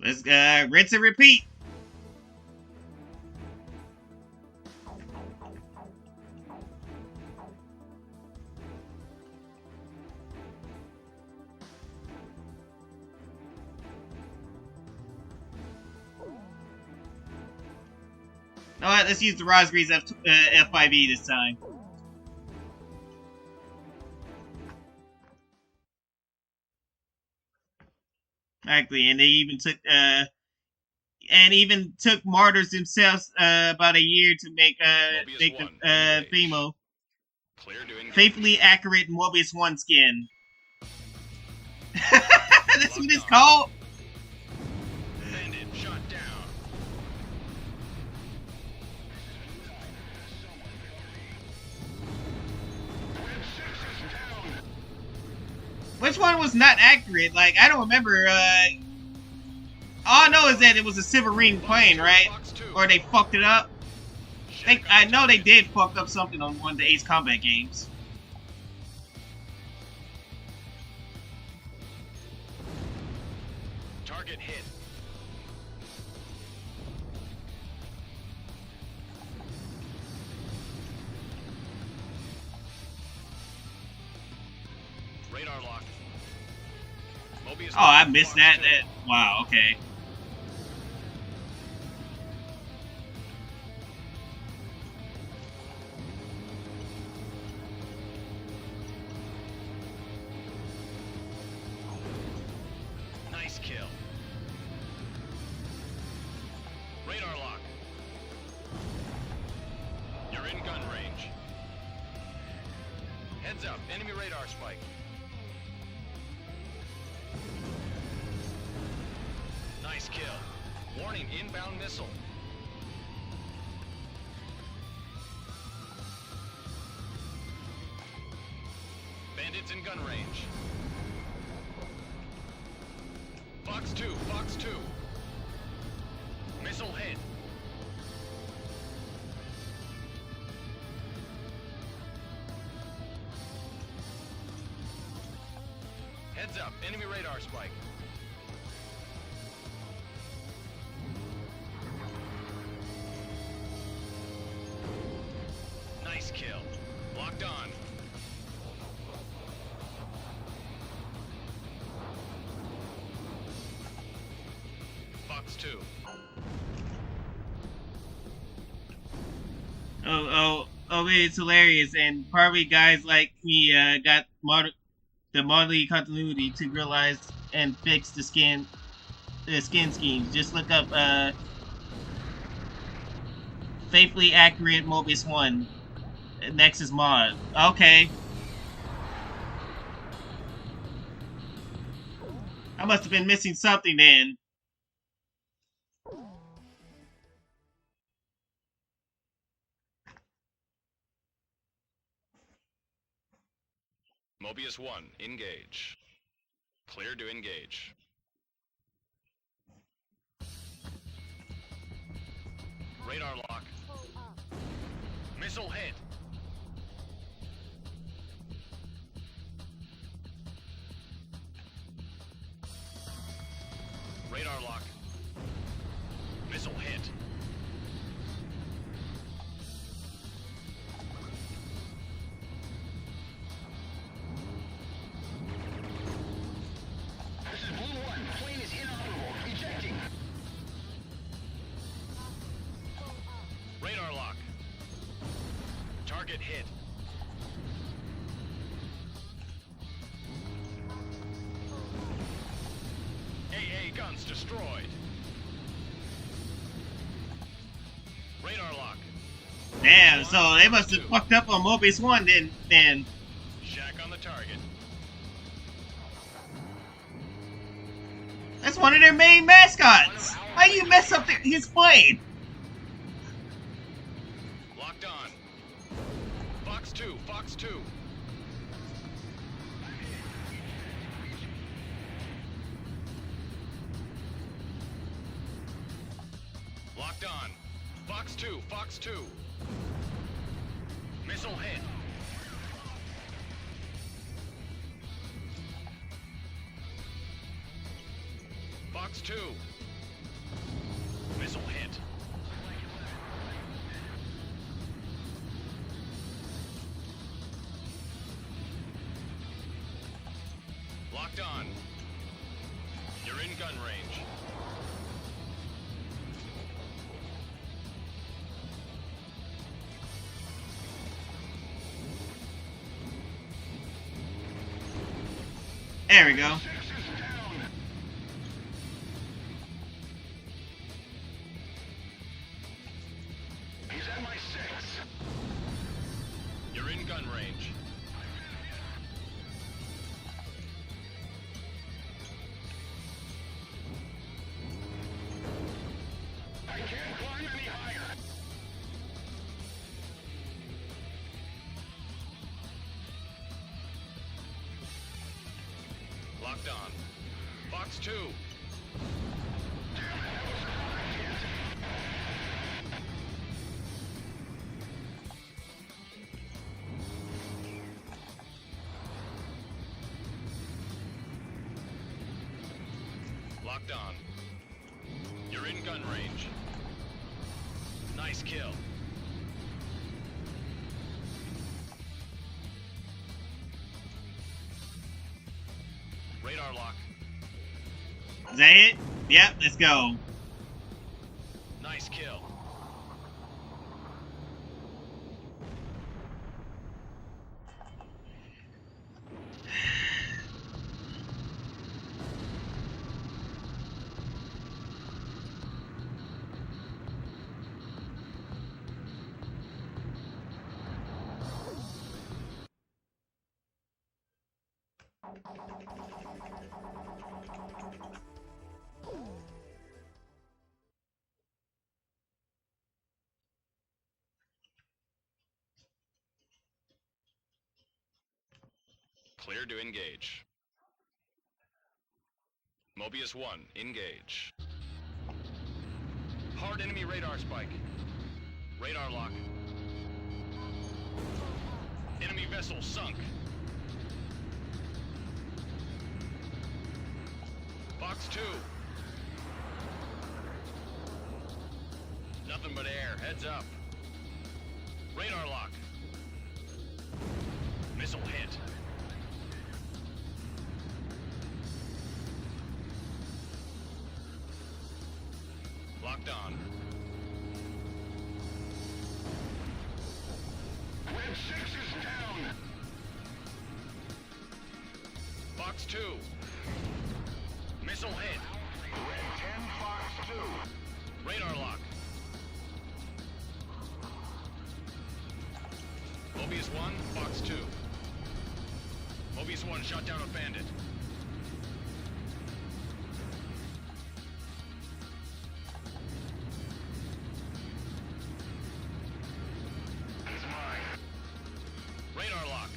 let's rinse and repeat. Alright, let's use the Rosgrid's F-5E this time. Exactly, and they even took Martyrs themselves about a year to make the FEMO faithfully accurate Mobius 1 skin. That's what it's called. Bandit shot down. Which one was not accurate? Like, I don't remember. All I know is that it was a Silverine plane, right? Or they fucked it up. I know they did fuck up something on one of the Ace Combat games. Target hit. Radar lock. Mobius. Oh, I missed that. Wow. Okay. Nice kill. Radar lock. You're in gun range. Heads up, enemy radar spike. Nice kill. Warning, inbound missile. Bandits in gun range. Fox 2, Fox 2. Missile hit. Heads up, enemy radar spike. Nice kill. Locked on. Fox 2. Oh, it's hilarious, and probably guys like me got the modeling continuity to realize and fix the skin schemes. Just look up faithfully accurate Mobius 1 Nexus mod. Okay. I must have been missing something then. Mobius 1, engage. Clear to engage. Radar lock. Missile hit. Radar lock. Missile hit. This is Blue 1. Plane is inoperable. Ejecting. Radar lock. Target hit. AA guns destroyed. Radar lock. Damn, so they must have fucked up on Mobius 1 then. Shack on the target. That's one of their main mascots. How you mess up his plane? Locked on. Fox 2, Fox 2. Locked on. Fox 2, Fox 2. Missile hit. Fox 2. Missile hit. Locked on. You're in gun range. There we go. He's at my 6. You're in gun range. I can't climb any higher. Locked on. Fox 2. Locked on. You're in gun range. Nice kill. Radar lock. Is that it? Yep, let's go. Nice kill. Clear to engage. Mobius 1, engage. Hard enemy radar spike. Radar lock. Enemy vessel sunk. Fox 2. Nothing but air, heads up. Radar lock. Missile hit. Locked on. Red 6 is down. Fox 2. Missile hit. Red 10, Fox 2. Radar lock. Mobius 1, Fox 2. Mobius 1 shot down a bandit. He's mine. Radar lock.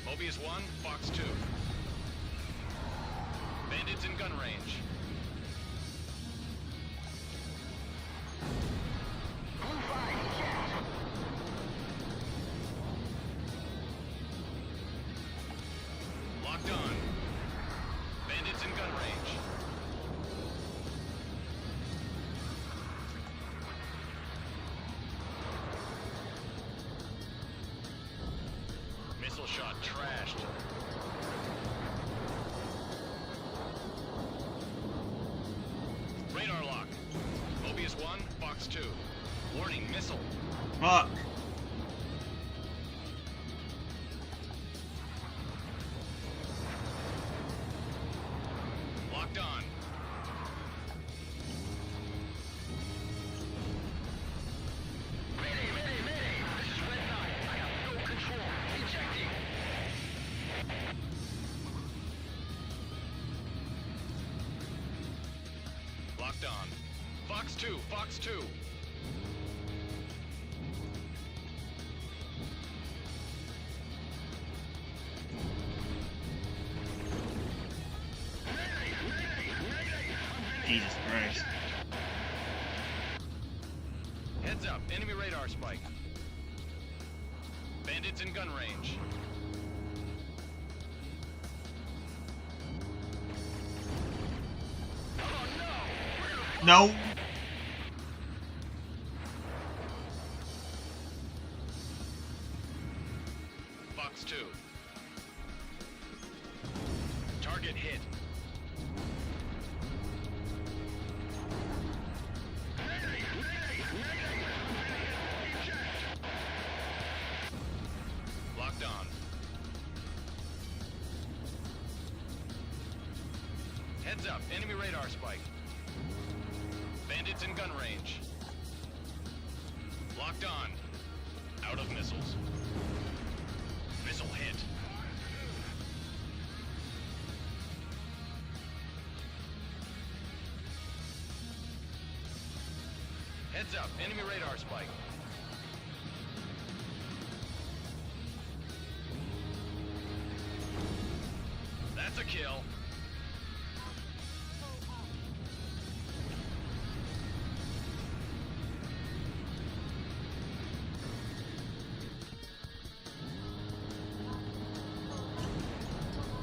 Mobius 1, Fox 2. Bandits in gun range. Blue 5, eject. Locked on. Bandits in gun range. Missile shot trashed. Radar lock. Mobius 1, Fox 2. Warning, missile. Fuck. Locked on. Mayday, mayday, mayday. This is Red 9. I have no control. Ejecting. Locked on. Fox 2, Fox 2. Mayday, mayday, mayday. Jesus Christ. Heads up, enemy radar spike. Bandits in gun range. Oh no. No. Fox 2. Target hit. Mayday, mayday, mayday. Eject. Locked on. Heads up, enemy radar spike. Bandits in gun range. Locked on. Out of missiles. Missile hit. Heads up, enemy radar spike. That's a kill.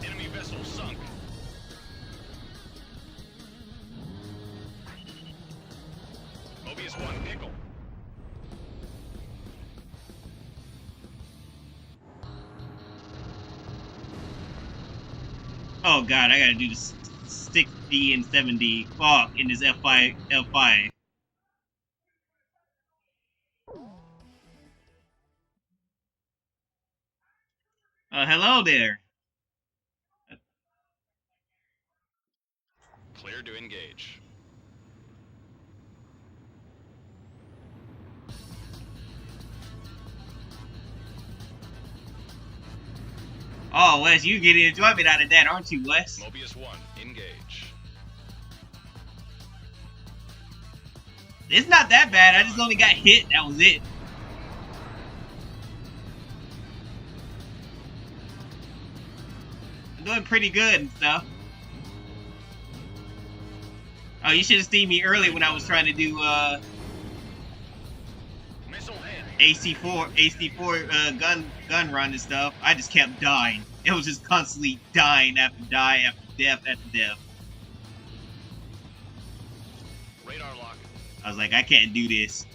Enemy vessel sunk. Mobius 1, pickle. Oh god, I gotta do this 6D and 7D. Fuck, in this F5. F5. Hello there. Clear to engage. Oh, Wes, you getting enjoyment out of that, aren't you, Wes? Mobius 1, engage. It's not that bad. I just only got hit. That was it. I'm doing pretty good and stuff. Oh, you should have seen me earlier when I was trying to do Missile head. AC4 gun run and stuff. I just kept dying. It was just constantly dying after die after death after death. Radar lock. I was like, I can't do this.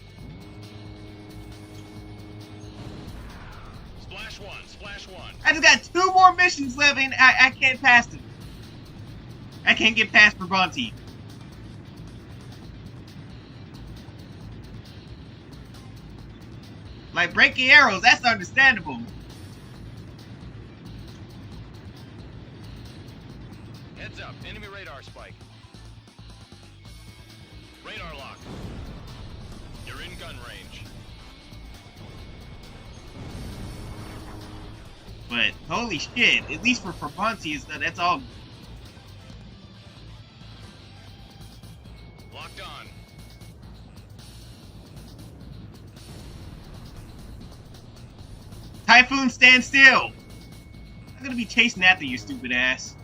Splash 1, splash 1. I just got 2 more missions left and I can't pass them. I can't get past Brabante. Like, breaking arrows, that's understandable. Heads up, enemy radar spike. Radar lock. You're in gun range. But, holy shit, at least for Brabante, that's all. Locked on. Typhoon, stand still! I'm gonna be chasing after you, stupid ass.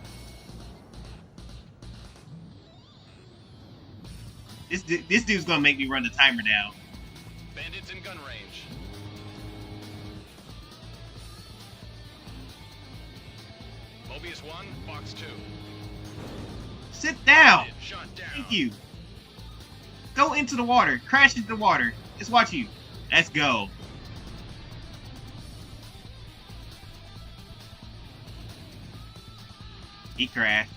This dude's gonna make me run the timer down. Bandits in gun range. Mobius 1, Fox 2. Sit down! Bandit shot down. Thank you. Go into the water. Crash into the water. Just watch you. Let's go. He crashed.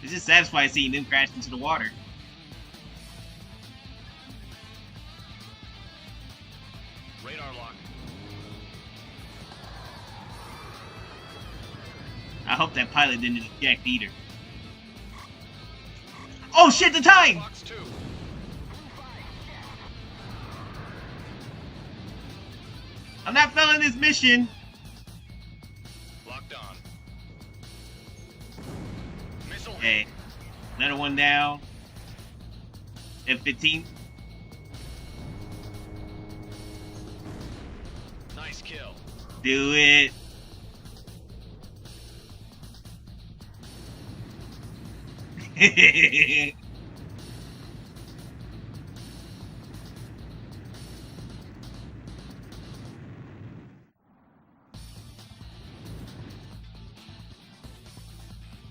It's just satisfying seeing them crash into the water. Radar lock. I hope that pilot didn't eject either. Oh shit, the time! Fox 2. I'm not failing this mission. Locked on. Missile head. Okay. Another one down. F-15. Nice kill. Do it.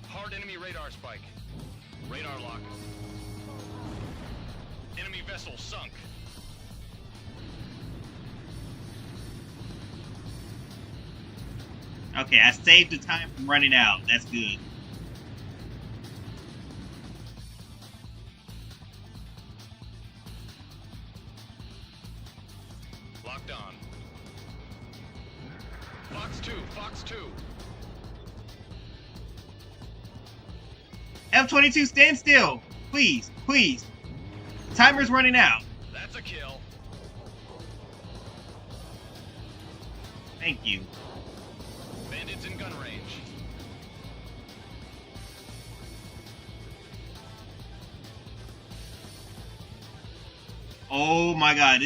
Hard enemy radar spike. Radar lock. Enemy vessel sunk. Okay, I saved the time from running out. That's good. Locked on. Fox 2, Fox 2. F-22, stand still. Please, please. Timer's running out. That's a kill. Thank you. Bandits in gun range. Oh my god,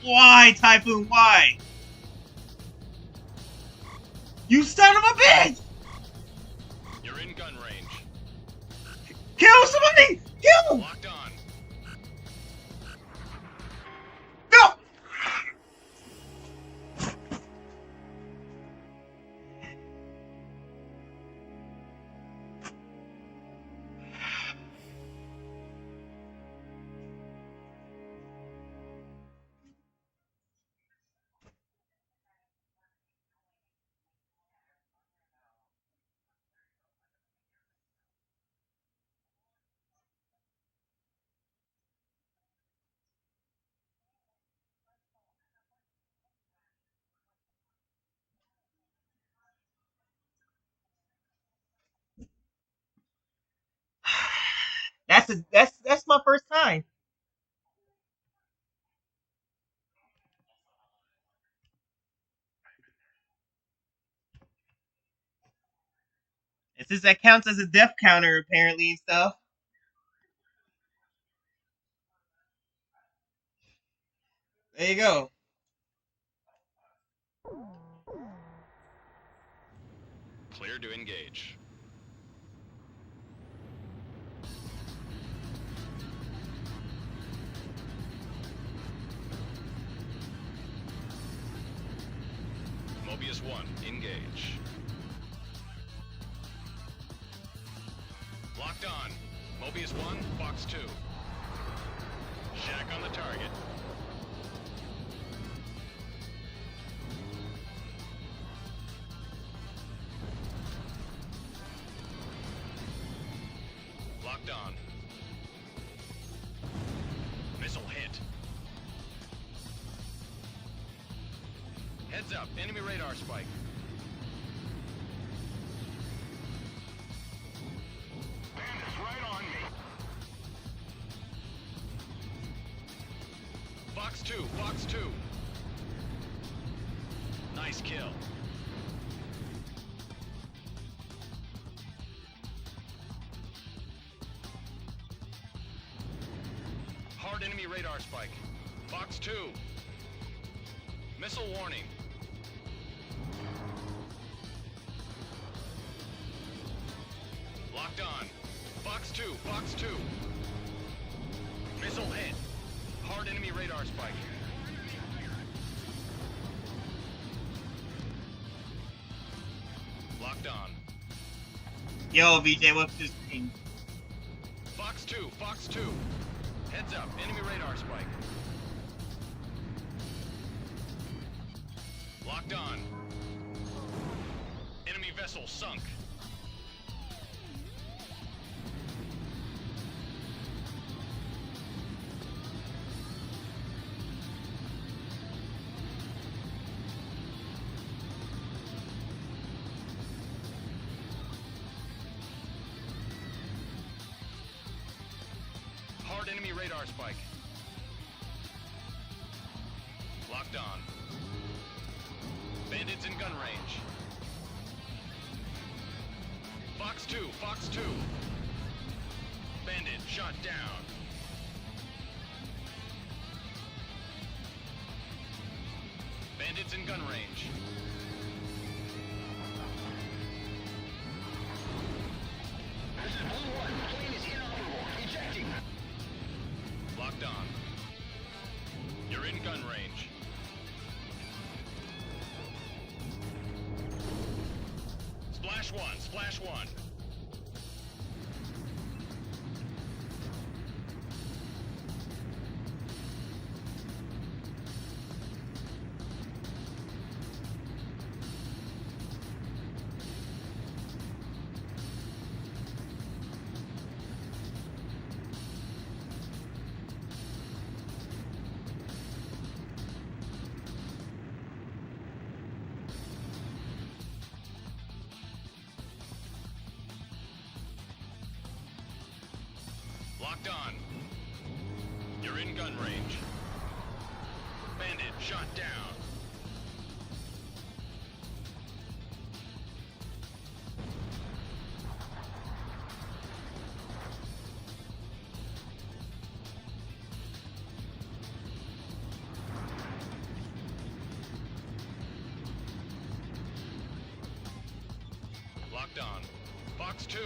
why, Typhoon, why? You son of a bitch! You're in gun range. Kill somebody! Kill! Locked on. No! that's my first time. And since that counts as a death counter apparently and stuff. There you go. Clear to engage. Mobius 1, engage. Locked on. Mobius 1, Fox 2. Shack on the target. Locked on. Missile hit. Heads up, enemy radar spike. Bandits right on me. Fox 2, Fox 2. Nice kill. Hard enemy radar spike. Fox 2. Missile warning. Locked on. Fox 2, Fox 2. Missile hit. Hard enemy radar spike. Locked on. Yo, VJ, what's this thing? Fox 2, Fox 2. Heads up, enemy radar spike. Locked on. Enemy vessel sunk. Hard enemy radar spike. Locked on. Bandits in gun range. Fox 2, Fox 2. Bandit shot down. Bandits in gun range. This is Blue 1. Plane is inoperable. Ejecting. Locked on. You're in gun range. Splash 1, Splash 1. Locked on. You're in gun range. Bandit shot down. Locked on. Fox 2.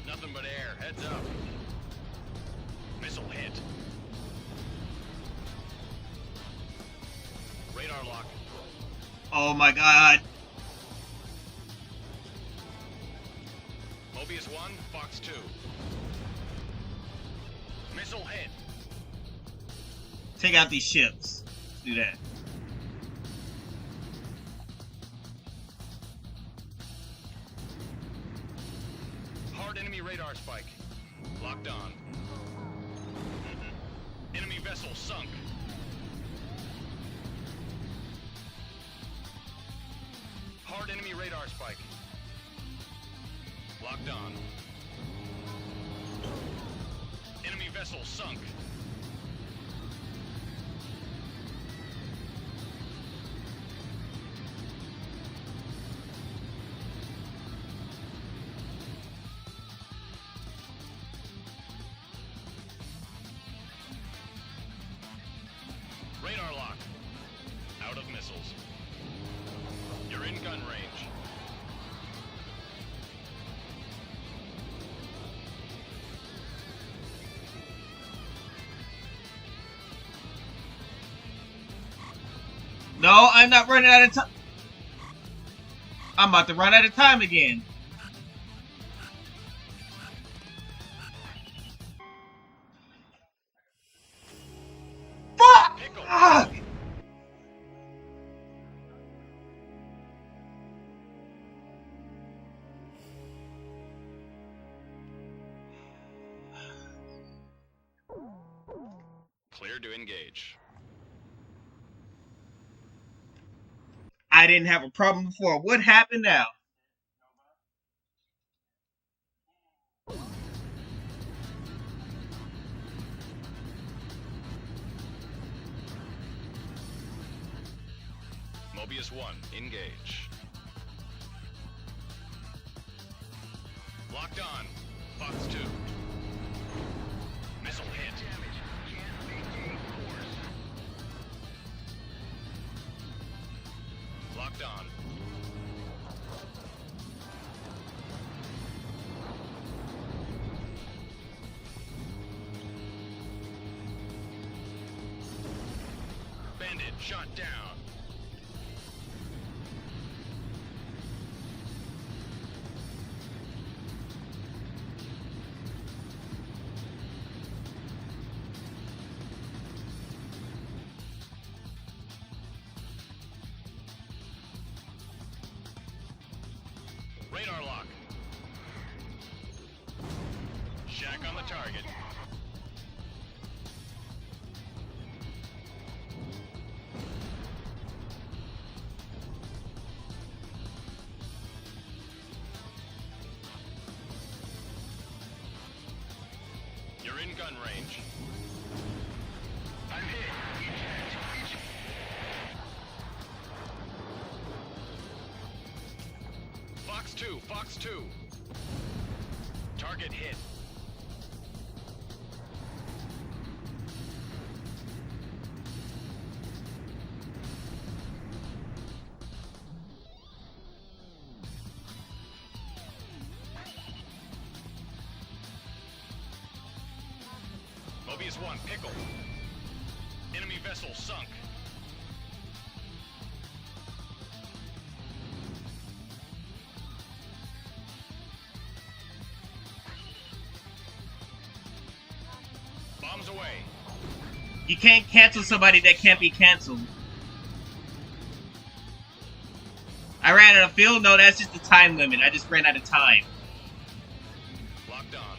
Nothing but air. Heads up. Missile hit. Radar lock. Oh my god. Mobius 1, Fox 2. Missile hit. Take out these ships. Let's do that. Hard enemy radar spike. Locked on. Enemy vessel sunk. Hard enemy radar spike. Locked on. Enemy vessel sunk. Radar lock. Out of missiles. You're in gun range. No, I'm not running out of time. I'm about to run out of time again. Fuck! Pickle. Ah! Clear to engage. I didn't have a problem before. What happened now? Mobius 1, engage. Locked on. Fox 2. Missile hit. Damage. Can't maintain course. Locked on. Bandit shot down. Radar lock. Shack on the target. You're in gun range. I'm hit. Eject. Fox 2, Fox 2. Target hit. Mobius 1, pickle. Enemy vessel sunk. Bombs away. You can't cancel somebody that can't be canceled. I ran out of fuel? No, that's just the time limit. I just ran out of time. Locked on.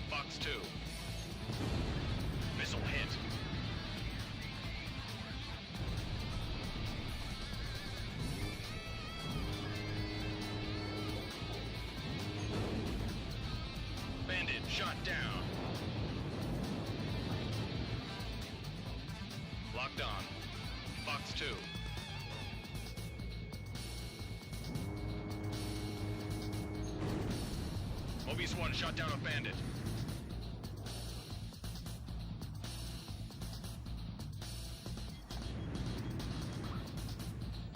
Fox 2. Missile hit. Bandit shot down. Locked on. Fox 2. Mobius 1 shot down a bandit.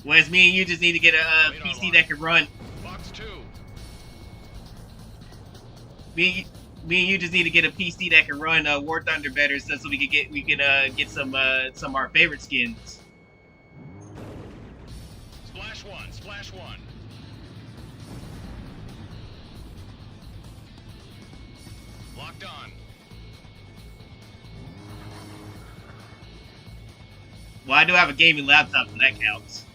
Whereas me and you just need to get a PC that can run. Fox 2. Me and you just need to get a PC that can run War Thunder better, so we can get some of our favorite skins. Splash 1. Splash 1. Locked on. Well, I do have a gaming laptop, so that counts.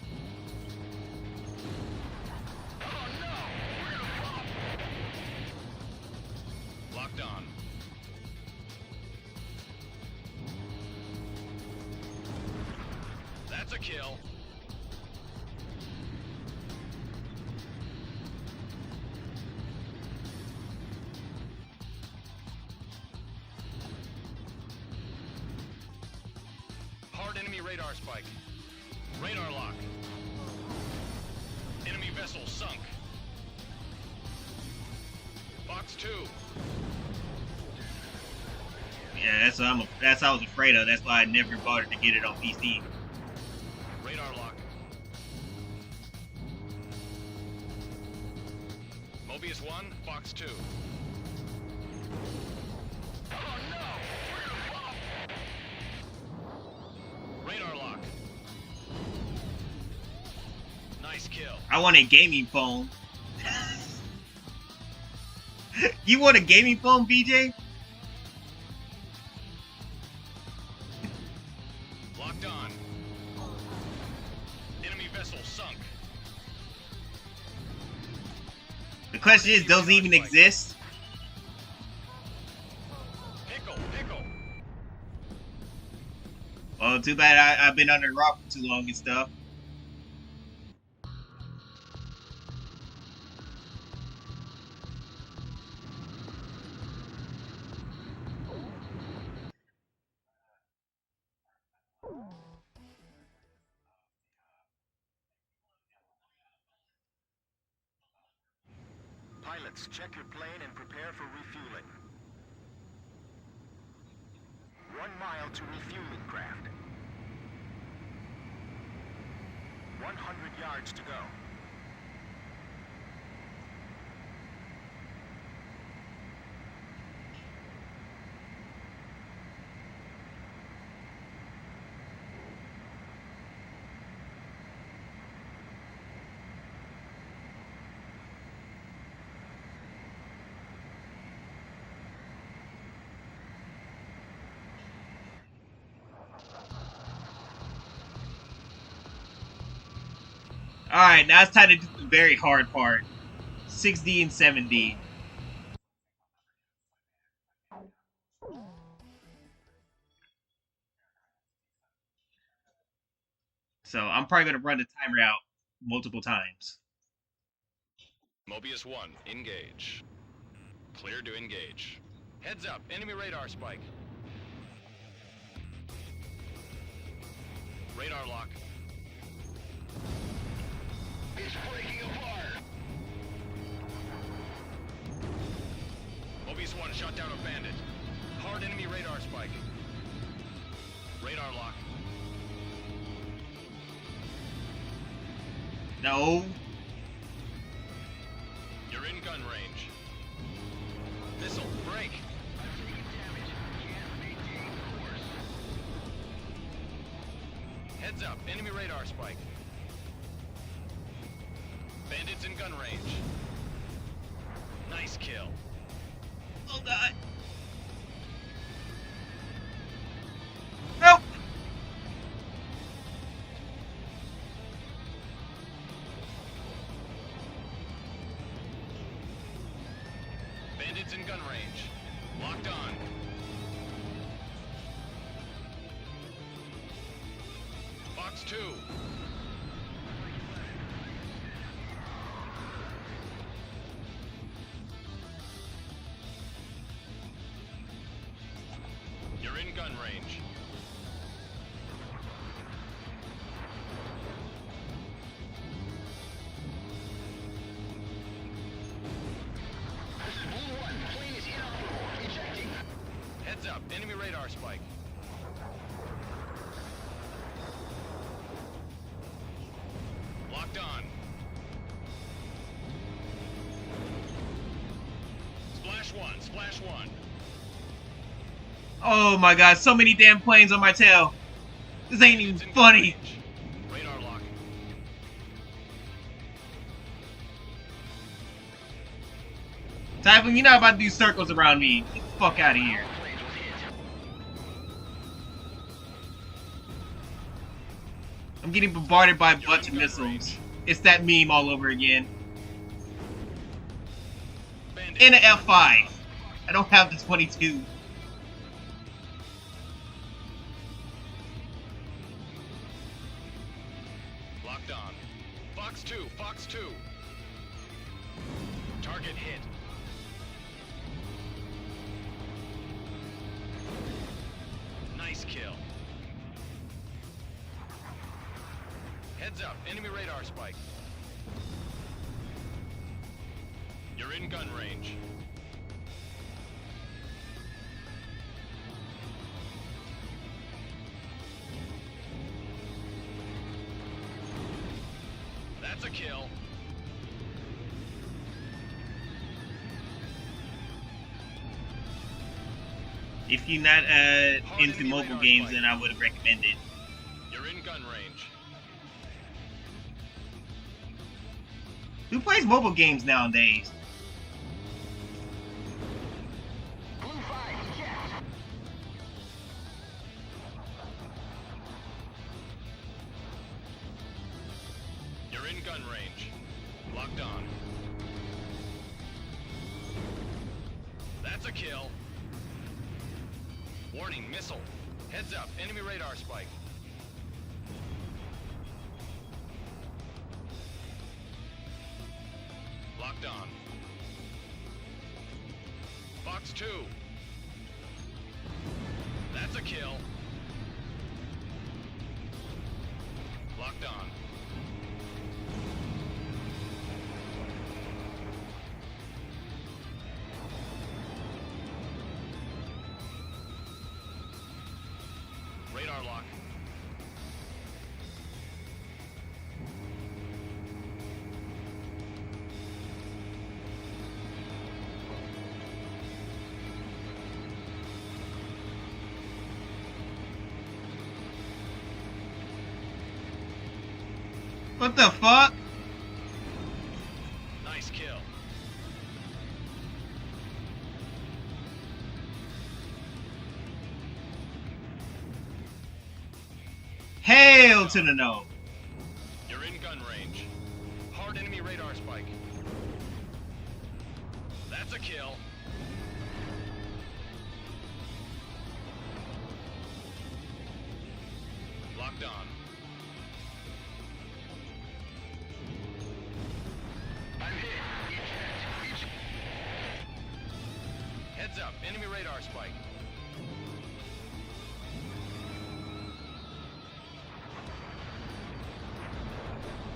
Locked on. That's a kill. radar spike. Radar lock. Enemy vessel sunk. Fox 2. Yeah, that's what that's what I was afraid of. That's why I never bothered to get it on PC. Radar lock. Mobius 1, Fox 2. Radar lock. Nice kill. I want a gaming phone. You want a gaming phone, BJ? Locked on. Enemy vessel sunk. The question is, does it even exist? Pickle. Well, too bad I've been under the rock for too long and stuff. Pilots, check your plane and prepare for refueling. 1 mile to refueling craft. 100 yards to go. Alright, now it's time to do the very hard part. 6D and 7D. So I'm probably going to run the timer out multiple times. Mobius 1, engage. Clear to engage. Heads up, enemy radar spike. Radar lock. It's breaking apart. Mobius 1 shot down a bandit. Hard enemy radar spike. Radar lock. No. You're in gun range. Missile, break. Heads up, enemy radar spike. Bandits in gun range. Nice kill. Oh god. Nope. Bandits in gun range. Locked on. Fox 2. You're in gun range. This is Blue 1. Plane is inoperable. Ejecting. Heads up, enemy radar spike. Locked on. Splash 1, splash 1. Oh my god, so many damn planes on my tail. This ain't even funny. Radar lock. Typhoon, you're not about to do circles around me. Get the fuck out of here. I'm getting bombarded by a bunch of missiles. It's that meme all over again. In an F-5. I don't have the 22. Locked on. Fox 2, Fox 2. Target hit. Nice kill. Heads up, enemy radar spike. You're in gun range. That's a kill. If you're not into mobile games, then I would recommend it. You're in gun range. Who plays mobile games nowadays? Blue 5, checked. You're in gun range. Locked on. That's a kill. Warning, missile. Heads up, enemy radar spike. Locked on. Fox 2. That's a kill. Locked on. Radar lock. What the fuck? Nice kill. Hell to the no. You're in gun range. Hard enemy radar spike. That's a kill. Locked on. I'm hit. Eject. Heads up, enemy radar spike.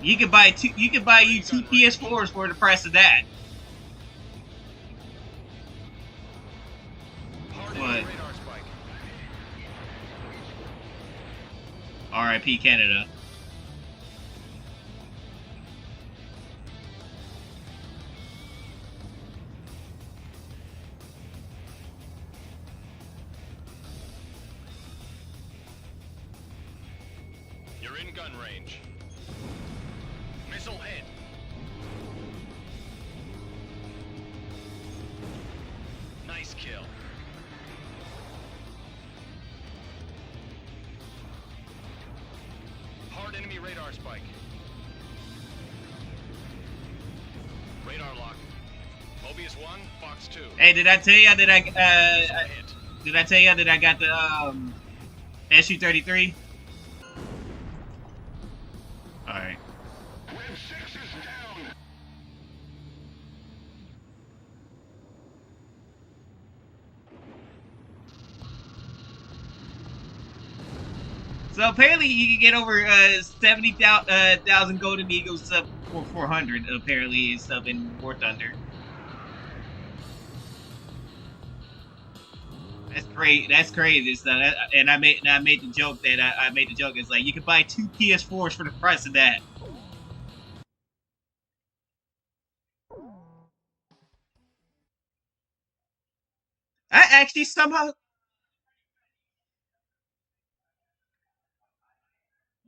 You could buy two. You could buy you two PS4s for the price of that. Hard What? enemy radar spike. R.I.P. Canada. You're in gun range. Missile hit. Nice kill. Hard enemy radar spike. Radar lock. Mobius 1, Fox 2. Hey, did I tell you that Missile hit. did I tell you that I got the SU-33? All right. Web 6 is down. So apparently you can get over 70,000 golden eagles sub for 400 apparently and stuff in War Thunder. That's great. That's crazy stuff. And I made the joke that I made the joke. It's like you can buy two PS4s for the price of that. I actually somehow.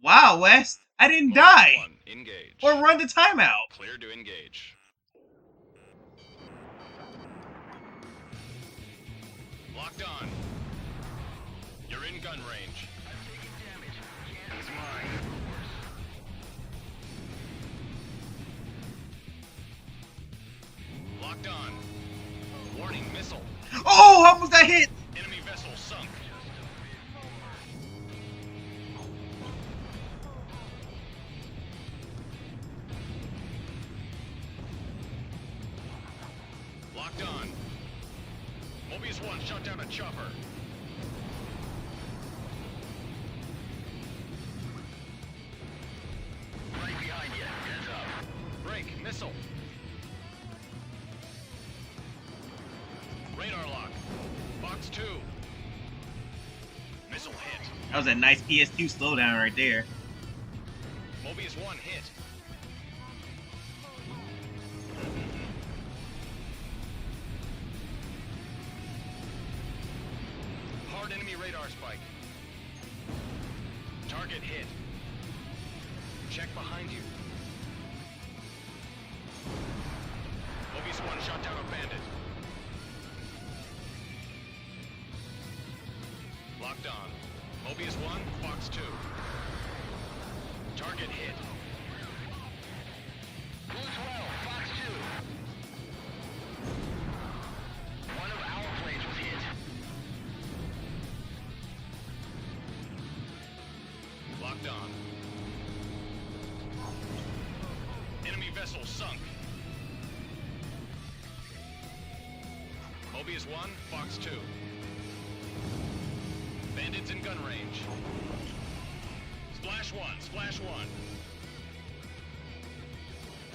Wow, West. I didn't Mobius die 1, engage. or run the timeout. Clear to engage. Locked on. You're in gun range. It's mine. Locked on. Warning, missile. Oh, I almost got hit. Enemy vessel sunk. Locked on. Mobius 1 shot down a chopper. That was a nice PS2 slowdown right there. Mobius 1 hit. Hard enemy radar spike. Target hit. Check behind you. Mobius 1 shot down a bandit. Locked on. Mobius 1, Fox 2. Target hit. Blue 12, Fox 2. One of our planes was hit. Locked on. Enemy vessel sunk. Mobius 1, Fox 2. Bandits in gun range. Splash 1, Splash 1.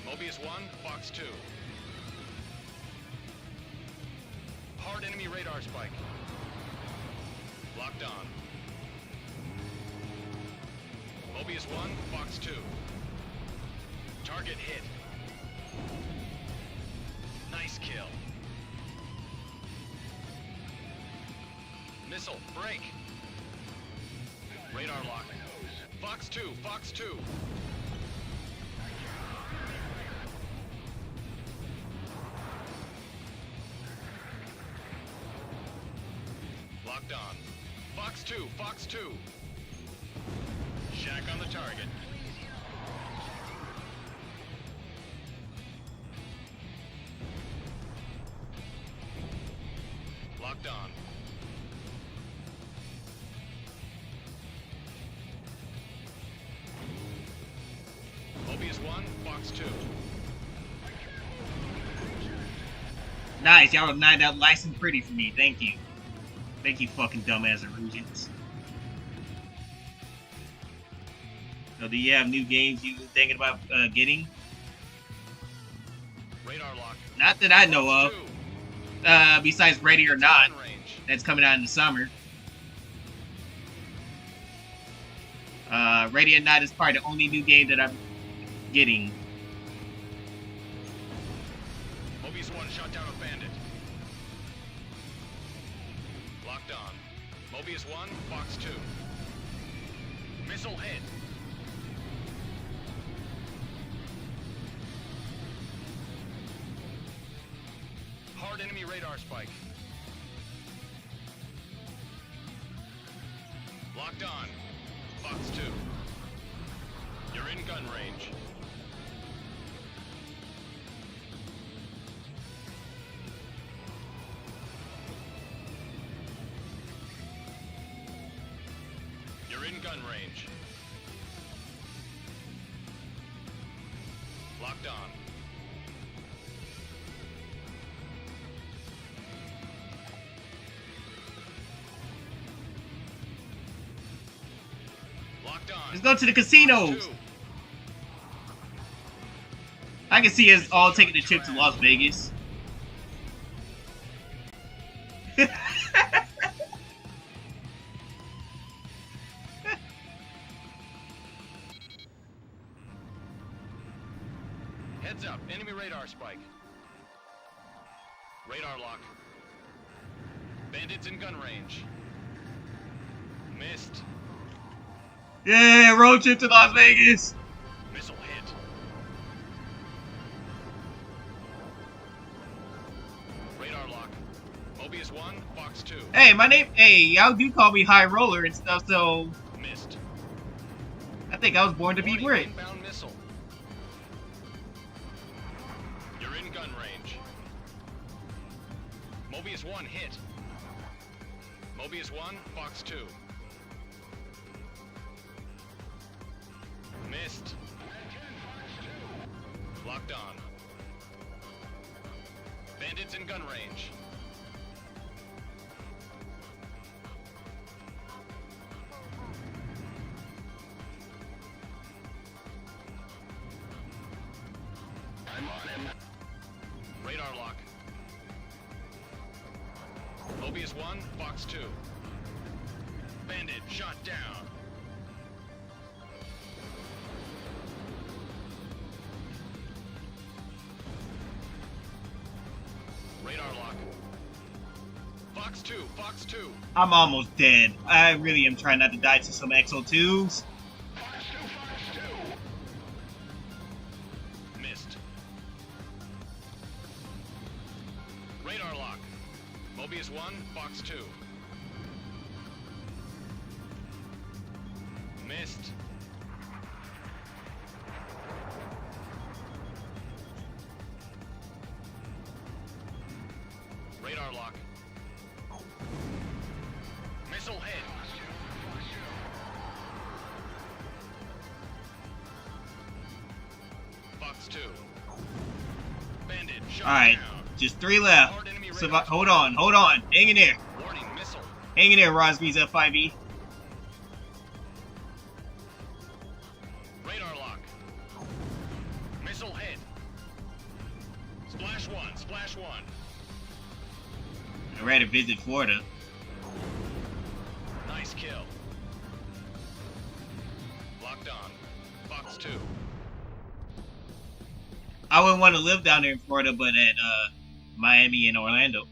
Mobius 1, Fox 2. Hard enemy radar spike. Locked on. Mobius 1, Fox 2. Target hit. Nice kill. Missile, break. Radar lock. Fox 2, Fox 2. Locked on. Fox 2, Fox 2. Shack on the target. Locked on. Mobius 1, Fox 2. Nice, y'all have lined out nice and pretty for me. Thank you. Thank you, fucking dumbass Erusians. So, do you have new games you thinking about getting? Radar lock. Not that I know of. Besides Ready or Not, that's coming out in the summer. Ready or Not is probably the only new game that I'm getting. Mobius 1 shot down a bandit. Locked on. Mobius 1, Fox 2. Missile hit. Hard enemy radar spike. Locked on. Fox 2. You're in gun range. You're in gun range. Locked on. Locked on. Let's go to the casinos. I can see us all taking the trip to Las Vegas. Heads up, enemy radar spike. Radar lock. Bandits in gun range. Missed. Yeah, road trip to Las Vegas. Missile hit. Radar lock. Mobius 1, Fox 2. Hey, my name. Hey, y'all do call me High Roller and stuff, so Missed. I think I was born to be Warning, great. inbound missile. You're in gun range. Mobius 1 hit. Mobius 1, Fox 2. Missed. Locked on. Bandits in gun range. I'm on him. Radar lock. Mobius 1, Fox 2. Bandit shot down. Radar lock. Fox 2, Fox 2. I'm almost dead. I really am trying not to die to some XO2s. Fox 2, Fox 2. Missed. Radar lock. Mobius 1, Fox 2. Missed. Radar lock. Missile hit. Fox 2. Bandit shot Alright, down. just 3 left. Hard enemy So, radar hold on. Hang in there. Warning missile. Hang in there, Rosby's F-5E. Radar lock. Missile hit. Splash 1, splash 1. I'm ready to visit Florida. Nice kill. Locked on. Fox 2. I wouldn't want to live down there in Florida, but at Miami and Orlando.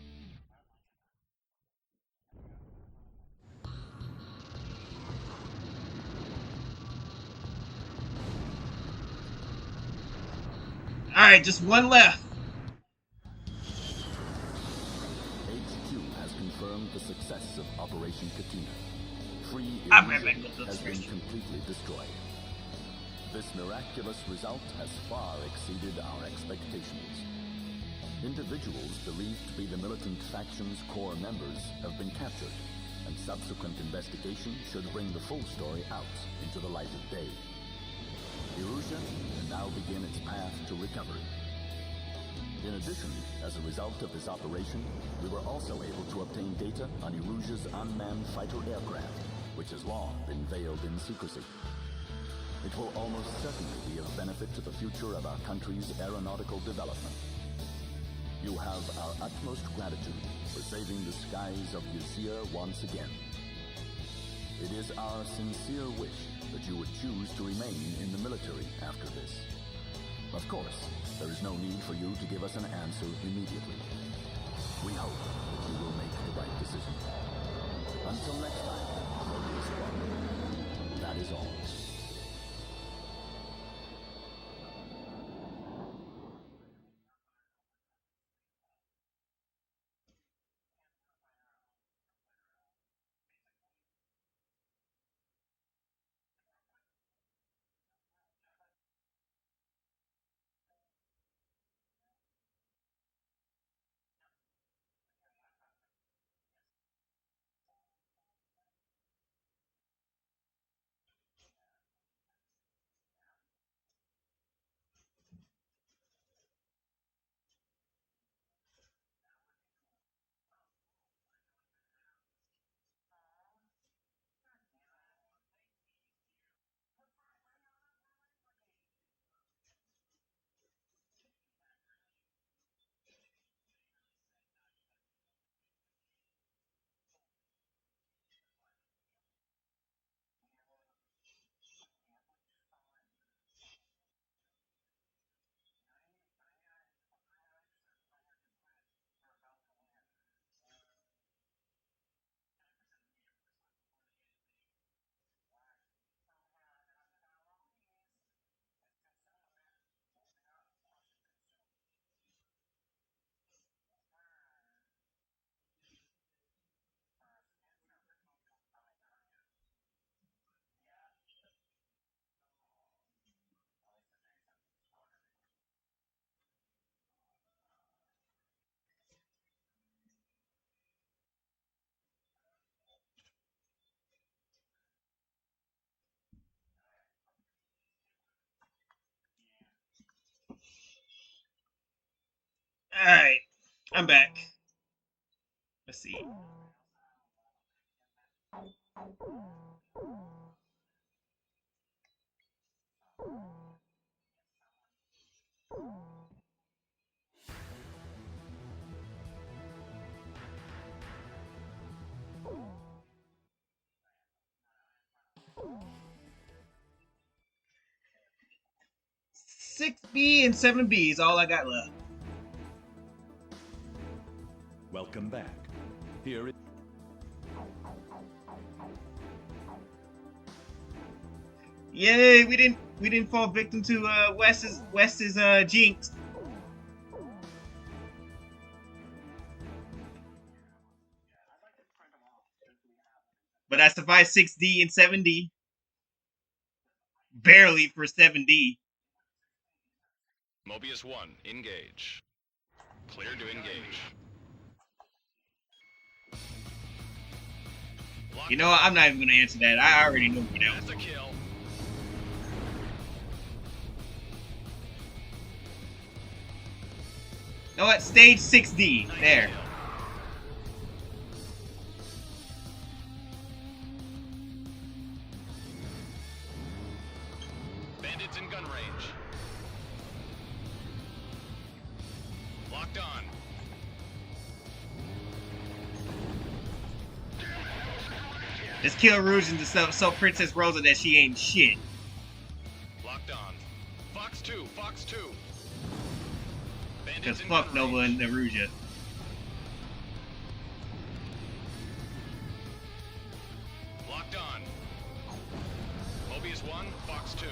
Alright, just 1 left. HQ has confirmed the success of Operation Katina. Free I'm right back Illusion with has this been first. completely destroyed. This miraculous result has far exceeded our expectations. Individuals believed to be the militant faction's core members have been captured, and subsequent investigation should bring the full story out into the light of day. Erussia can now begin its path to recovery. In addition, as a result of this operation, we were also able to obtain data on Erussia's unmanned fighter aircraft, which has long been veiled in secrecy. It will almost certainly be of benefit to the future of our country's aeronautical development. You have our utmost gratitude for saving the skies of Eussia once again. It is our sincere wish that you would choose to remain in the military after this. Of course, there is no need for you to give us an answer immediately. We hope that you will make the right decision. Until next time, Mobius 1. That is all. Alright, I'm back. Let's see. 6B and 7B is all I got left. Welcome back. Here it... Yay, we didn't fall victim to Wes's jinx. But I survived 6D and 7D. Barely for 7D. Mobius 1, engage. Clear to engage. You know what? I'm not even going to answer that. I already know where that was. That's a kill. You know what? Stage 6D. Nice There. kill. Bandits in gun range. Locked on. Let's kill Rouge and just so Princess Rosa that she ain't shit. Locked on. Fox 2, Fox 2. Bandits Because in fuck gun Nova range. and Neruja. Locked on. Mobius 1, Fox 2.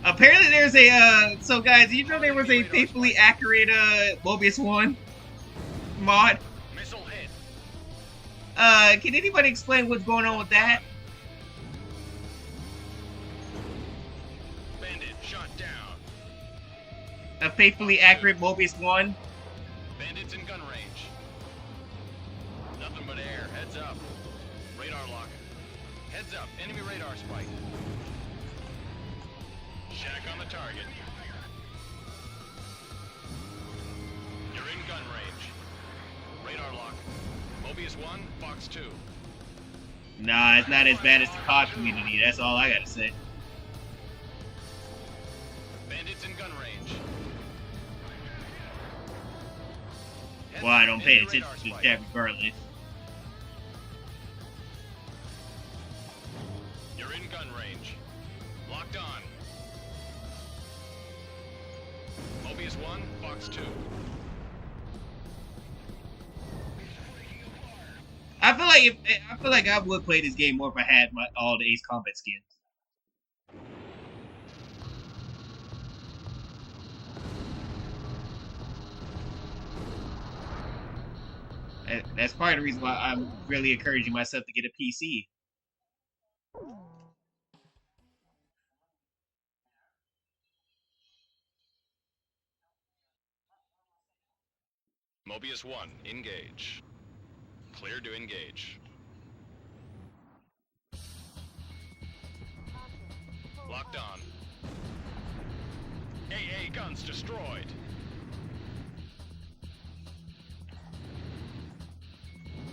Apparently there's a, so guys, you know there was a faithfully accurate, Mobius 1 mod? Missile hit. Can anybody explain what's going on with that? Bandit shot down. A faithfully accurate Mobius 1? Bandits in gun range. Nothing but air. Heads up. Radar lock. Heads up. Enemy radar spike. Shack on the target. You're in gun range. Radar lock. Mobius 1, Fox 2. Nah, it's not as bad as the COD community, that's all I gotta say. Bandits in gun range. Heads Well, I up. don't pay Enemy attention radar to spike. that regardless. You're in gun range. Locked on. Mobius 1, Fox 2. I feel like I would play this game more if I had all the Ace Combat skins. That's part of the reason why I'm really encouraging myself to get a PC. Mobius 1, engage. Clear to engage. Locked on. AA guns destroyed.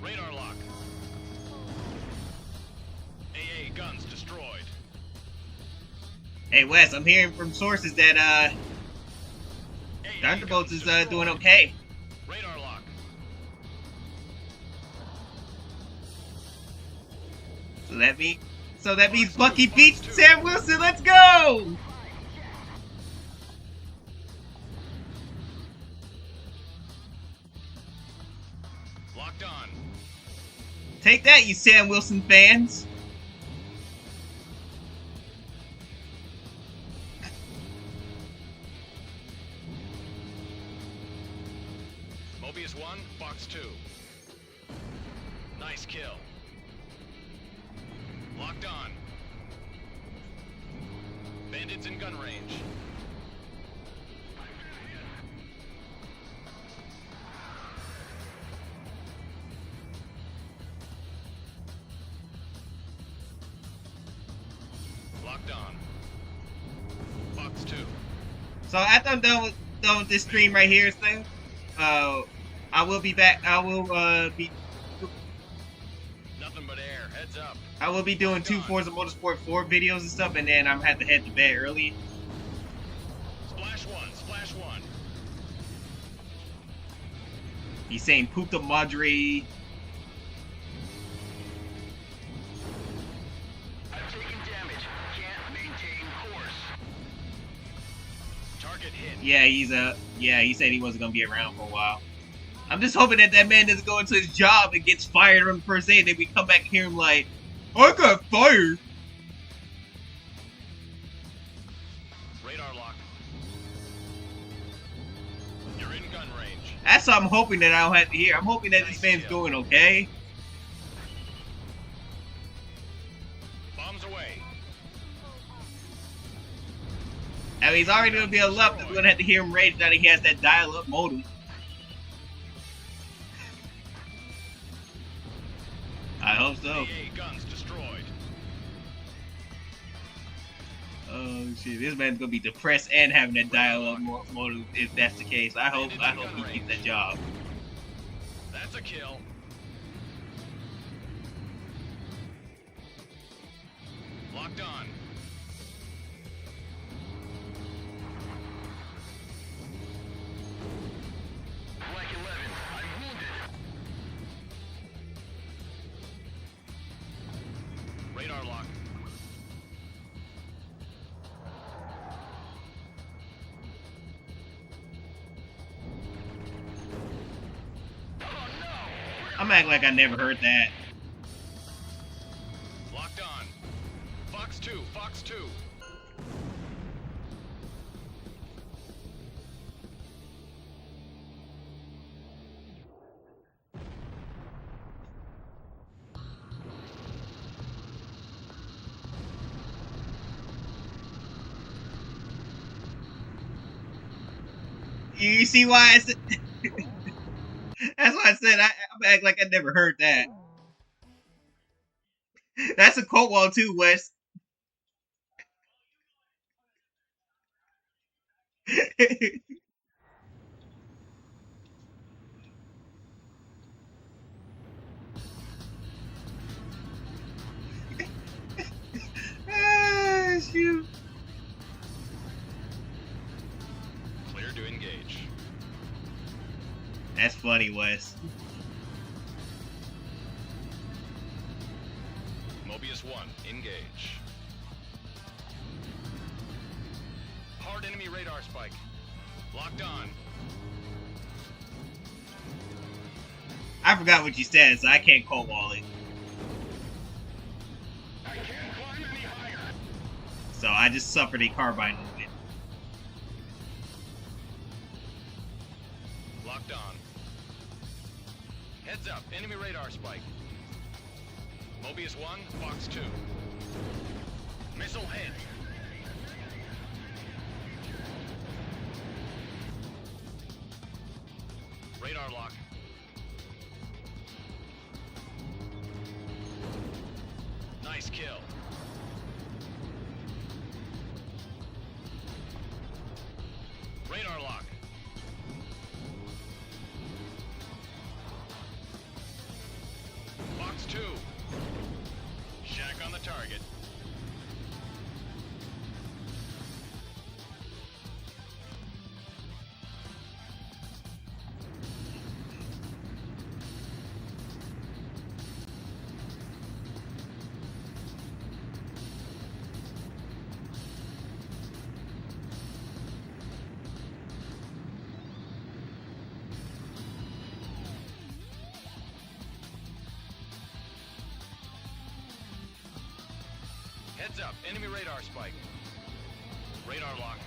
Radar lock. AA guns destroyed. Hey Wes, I'm hearing from sources that AA Thunderbolts guns is destroyed. doing okay. Radar lock. So that means Bucky beats Sam Wilson. Let's go! Locked on. Take that, you Sam Wilson fans. Mobius 1, Fox 2. Nice kill. Locked on. Bandits in gun range. Locked on. Fox 2. So after I'm done with this stream right here, so I will be back. I will be Nothing but air. Heads up. I will be doing 2 Forza Motorsport 4 videos and stuff, and then I'm gonna have to head to bed early. Splash 1. Splash 1. He's saying puta madre. Target hit. Yeah, he said he wasn't gonna be around for a while. I'm just hoping that that man doesn't go into his job and gets fired on the first day, and then we come back and hear him like, I got fired. Radar lock. You're in gun range. That's what I'm hoping that I don't have to hear. I'm hoping that this man's doing okay. Bombs away. I mean, he's already gonna be a left. We're gonna have to hear him rage now that he has that dial-up modem. I hope so. AA guns destroyed. Oh shit, this man's gonna be depressed and having that dial-up modem if that's the case. I hope he keeps that job. That's a kill. Locked on. Black 11, I'm wounded. Radar lock. I'm acting like I never heard that. Locked on. Fox 2, Fox 2. You see why I said... That's why I said I'm acting like I never heard that. That's a cold wall too, Wes. Ah, shoot. Clear to engage. That's funny, Wes. Mobius 1, engage. Hard enemy radar spike. Locked on. I forgot what you said, so I can't cold wall it. I can't climb any higher. So I just suffered a carbine movement. Locked on. Heads up, enemy radar spike. Mobius 1, Fox 2. Missile hit. Radar lock. Nice kill. Radar lock. Fox 2. Shack on the target. Heads up, enemy radar spike. Radar lock.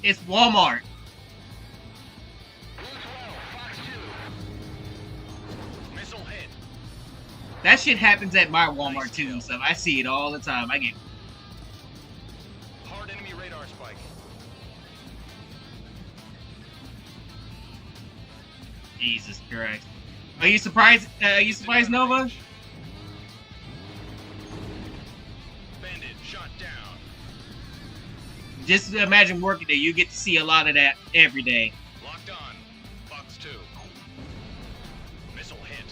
It's Walmart. Blue 12, Fox 2. Missile hit. That shit happens at my Walmart too and stuff. I see it all the time. I get Hard enemy radar spike. Jesus Christ. Are you surprised? Nova? Bandit shot down. Just imagine working there. You get to see a lot of that every day. Locked on. Fox 2. Missile hit.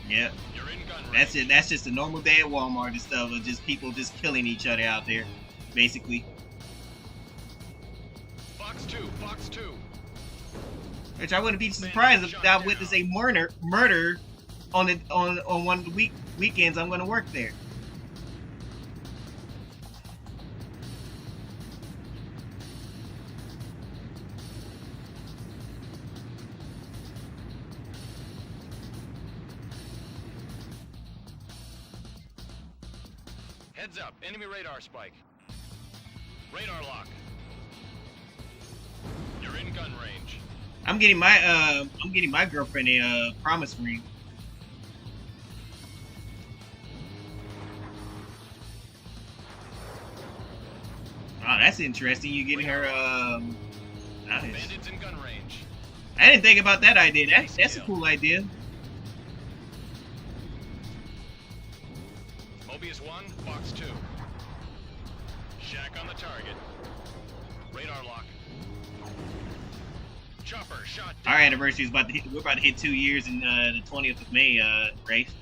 Yep. You're in gun range. That's it. That's just a normal day at Walmart and stuff. Of just people just killing each other out there, basically. Fox 2, Fox 2. Which I wouldn't be surprised if I witnessed a murder on one of the weekends I'm going to work there. Heads up, enemy radar spike. Radar lock. You're in gun range. I'm getting my girlfriend a promise ring. Oh, that's interesting. You getting her nice. Bandits in gun range. I didn't think about that idea. That's a cool idea. Mobius 1, Fox 2. Shack on the target. Radar lock. Chopper shot down. Our anniversary is about to hit. We're about to hit 2 years in the 20th of May, Rafe.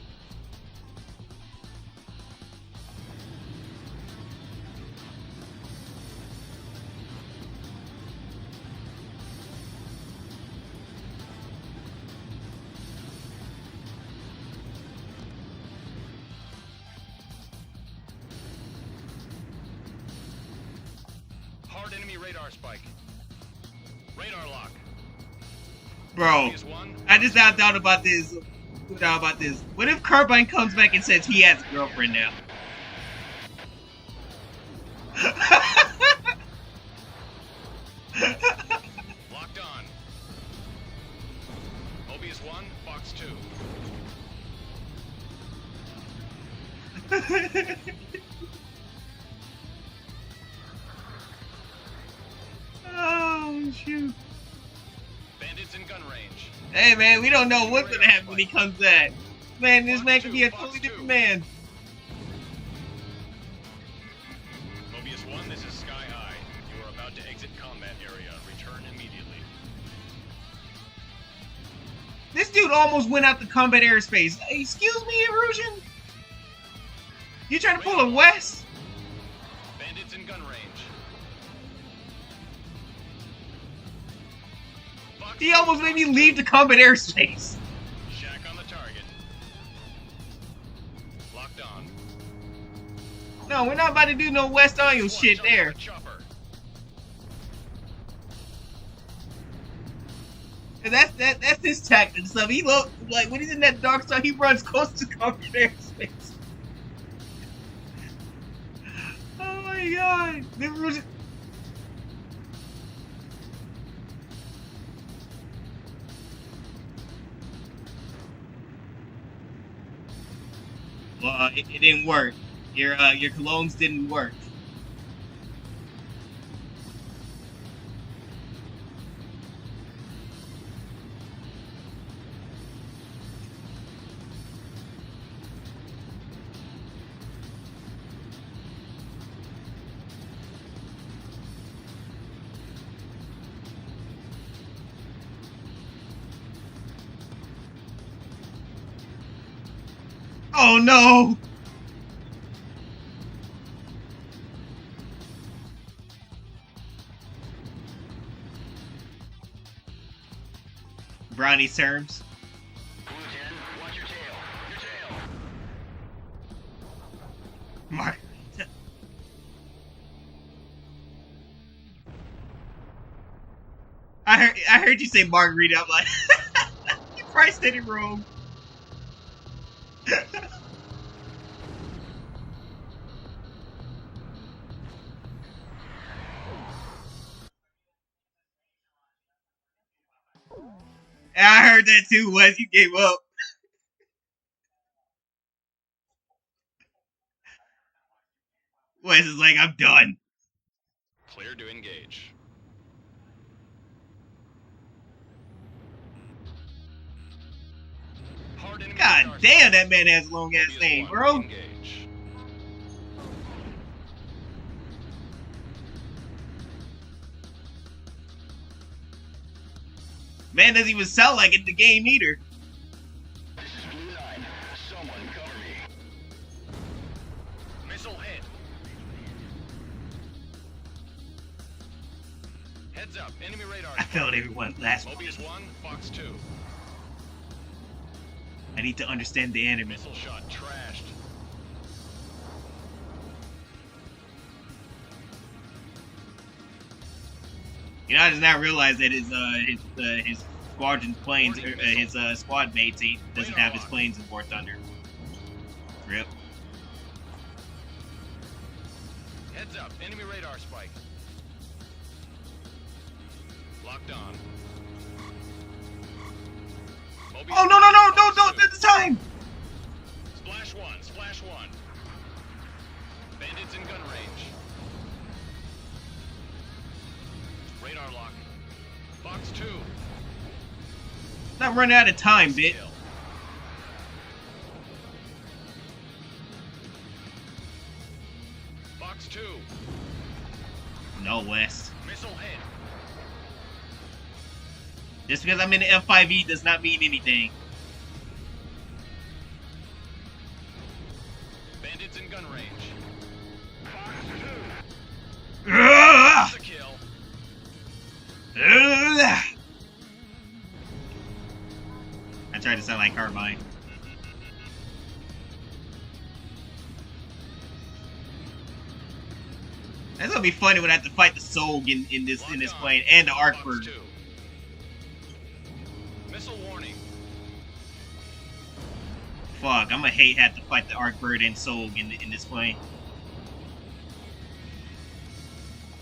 Hard enemy radar spike. Radar lock. Bro, I just now thought about this. What if Carbine comes back and says he has a girlfriend now? Locked on. Mobius 1, Fox 2. Oh shoot! Bandits in gun range. Hey man, we don't know what's gonna happen when he comes back. Man, this man could be a totally different man. Mobius 1, this is Sky High. You are about to exit combat area. Return immediately. This dude almost went out the combat airspace. Excuse me, Erosion? You trying to pull a West? Bandits in gun range. Fox He almost made me leave the combat airspace. Shack on the target. Locked on. No, we're not about to do no West Audio shit there. Chopper. And that's his tactic and stuff. He like when he's in that dark side, he runs close to combat airspace. Oh my god. Well, it didn't work. Your colognes didn't work. Oh no! Brownie's terms. Blue 10, watch your tail. Your tail. Mark. I heard you say margarita. I'm like, you probably said it wrong. I heard that too, Wes. You gave up. Wes is like, I'm done. Clear to engage. Hard enemy God radar damn, that man has a long ass Mobius name, 1, bro. engage. Man doesn't even sound like it in the game either. This is Blue 9. Someone cover me. Missile hit. Heads up, enemy radar. I failed everyone last one. Mobius 1, Fox 2. I need to understand the enemy. Missile shot trashed. You know, I just now realized that his squadron planes, his squad mates, he doesn't have his planes in War Thunder. Rip. Heads up, enemy radar spike. Locked on. Mobius Oh, no, don't at the time! Splash one, splash one. Bandits in gun range. Radar lock. Fox 2. Not running out of time, bitch. Kill. Fox 2. No, West. Missile hit. Just because I'm in the F-5E does not mean anything. Bandits in gun range. Ugh! That's a kill. Ugh! I tried to sound like Carbine. That's gonna be funny when I have to fight the Soul in this plane and the Fox Arkbird. 2. Missile warning. Fuck, I'm gonna hate have to fight the Arkbird and Soul in this plane.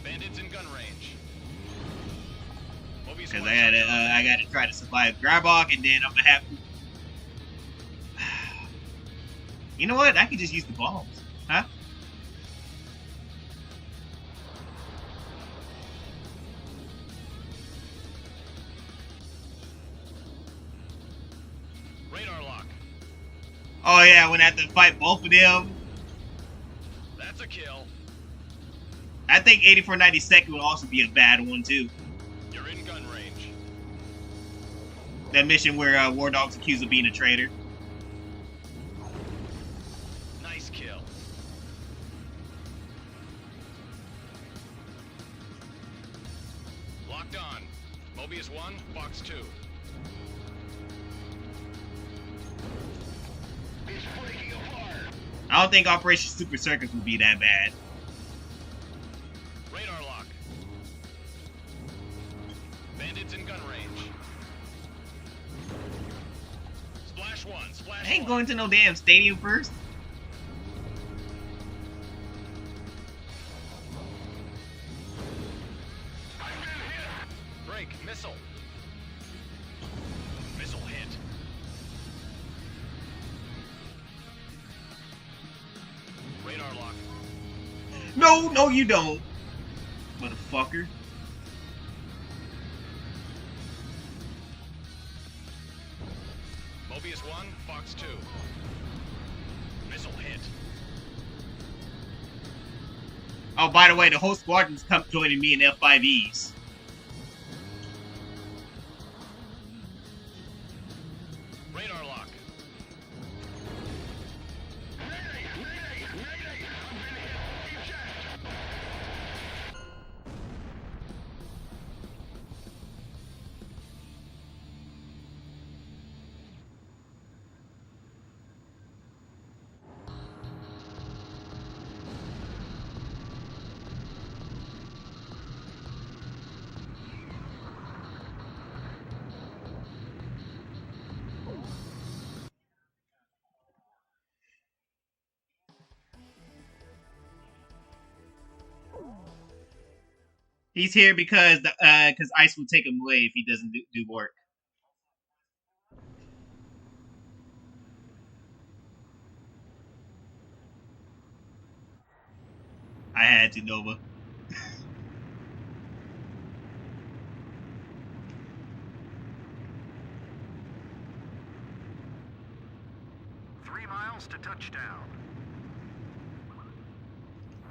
Bandits in gun range. Mobius Because 1 I gotta try to survive Grabok, and then I'm gonna have to. You know what? I could just use the bombs, huh? Radar lock. Oh yeah, when I have to fight both of them. That's a kill. I think 8492nd would also be a bad one too. You're in gun range. That mission where War Dog's accused of being a traitor. Nice kill. Locked on. Mobius 1, Fox 2. It's breaking apart. I don't think Operation Super Circus would be that bad. Radar lock. Bandits in gun range. Splash 1, splash I ain't 1. going to no damn stadium first. Break, missile. Missile hit. Radar lock. No, you don't, motherfucker. Mobius 1, Fox 2. Missile hit. Oh, by the way, the whole squadron's come joining me in F-5Es. Radar lock. He's here because Ice will take him away if he doesn't do work. I had to, Nova. 3 miles to touchdown.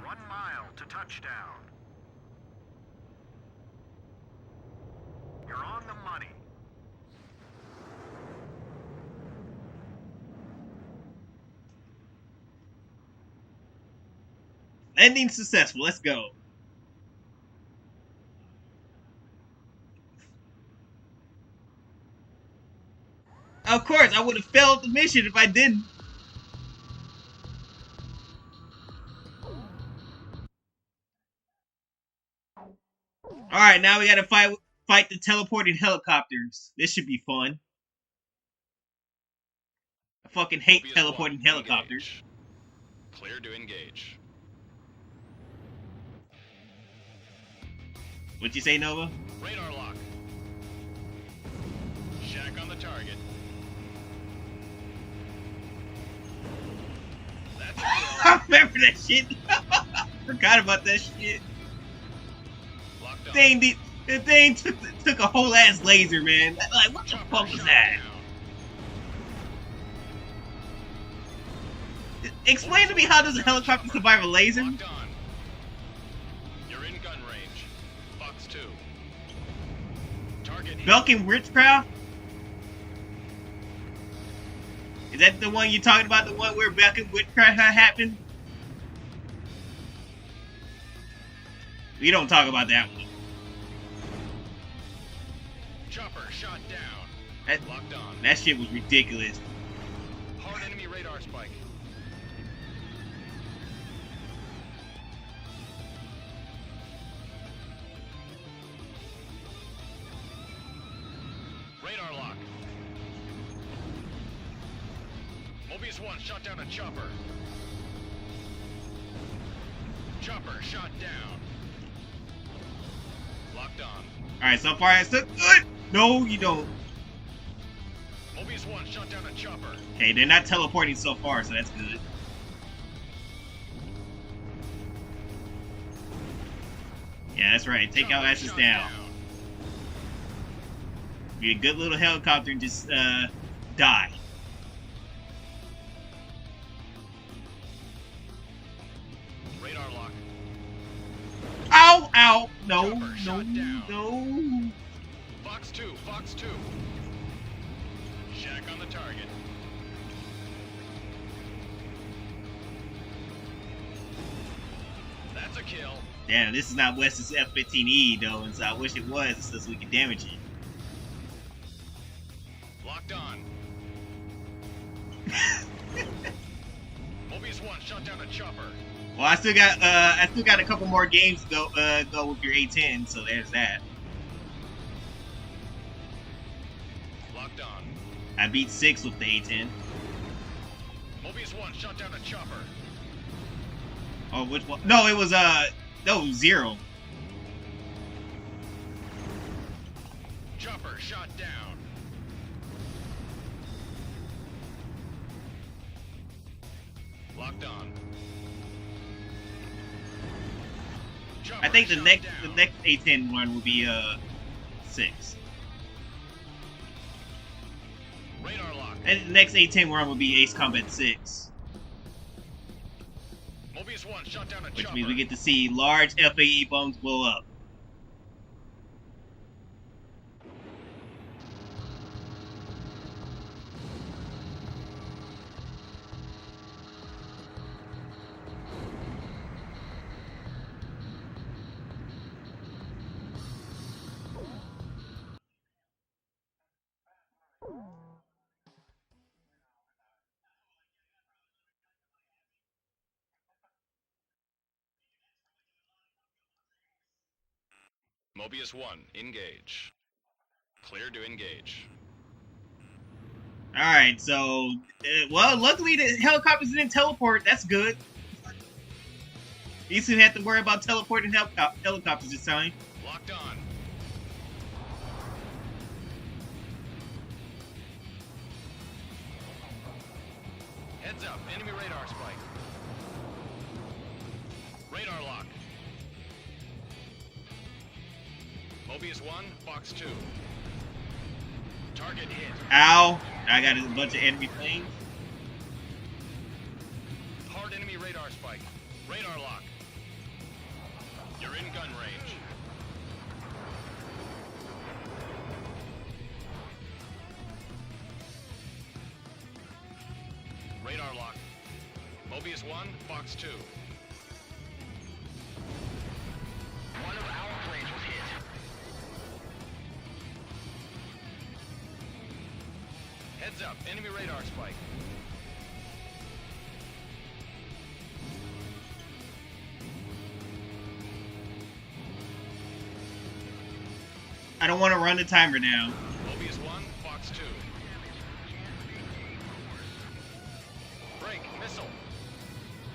1 mile to touchdown. You're on the money. Ending successful. Let's go. Of course, I would have failed the mission if I didn't. Alright, now we gotta fight the teleporting helicopters. This should be fun. I fucking hate Mobius teleporting 1, helicopters. engage. Clear to engage. What'd you say, Nova? Radar lock. Shack on the target. That's a kill. I remember that shit. Forgot about that shit. Locked on. Dang, the thing took a whole ass laser, man. Like, what the Chopper fuck was shot that? down. Explain to me, how does a helicopter survive a laser? Locked on. You're in gun range. Fox 2. Target hit. Belkin Witchcraft? Is that the one you're talking about? The one where Belkin Witchcraft happened? We don't talk about that one. Chopper shot down. Locked on. That shit was ridiculous. Hard enemy radar spike. Radar lock. Mobius 1 shot down a chopper. Chopper shot down. Locked on. Alright, so far it's good. No, you don't. Mobius 1 shot down a chopper. Okay, they're not teleporting so far, so that's good. Yeah, that's right. Take out ashes down. Be a good little helicopter and just die. Radar lock. Ow! Ow! No! Chopper No! shot down. No! Fox 2, Fox 2. Shack on the target. That's a kill. Damn, this is not Wes's F-15E though, and so I wish it was, so we could damage it. Locked on. Mobius 1 shot down a chopper. Well, I still got a couple more games to go with your A10, so there's that. Locked on. I beat 6 with the A10. Mobius 1 shot down a chopper. Oh, which one? No, it was no, 0. Chopper shot down. Locked on. Chopper I think the shot next down. A10 one will be 6. Radar lock. And the next A10 run will be Ace Combat 6. Mobius 1 shot down a Which chopper. means we get to see large F-5E bombs blow up. Mobius 1, engage. Clear to engage. Alright, so, well, luckily the helicopters didn't teleport. That's good. At least we didn't have to worry about teleporting helicopters this time. Locked on. Heads up, enemy radar spike. Radar lock. Mobius 1, Fox 2. Target hit. Ow! I got a bunch of enemy planes. Hard enemy radar spike. Radar lock. You're in gun range. Radar lock. Mobius 1, Fox 2. One of our planes was hit. Heads up, enemy radar spike. I don't want to run the timer down. Mobius 1, Fox 2. Break, missile.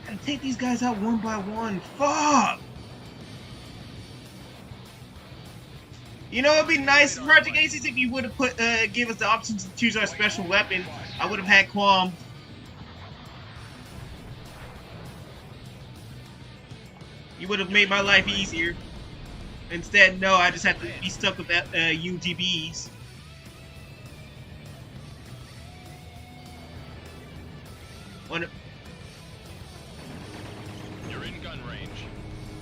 Gotta take these guys out one by one. Fuck! You know, it'd be nice, Project Aces, if you would have put give us the option to choose our special weapon. I would have had qualms. You would have made my life easier. Instead, no, I just have to be stuck with that UGBs. You're in gun range.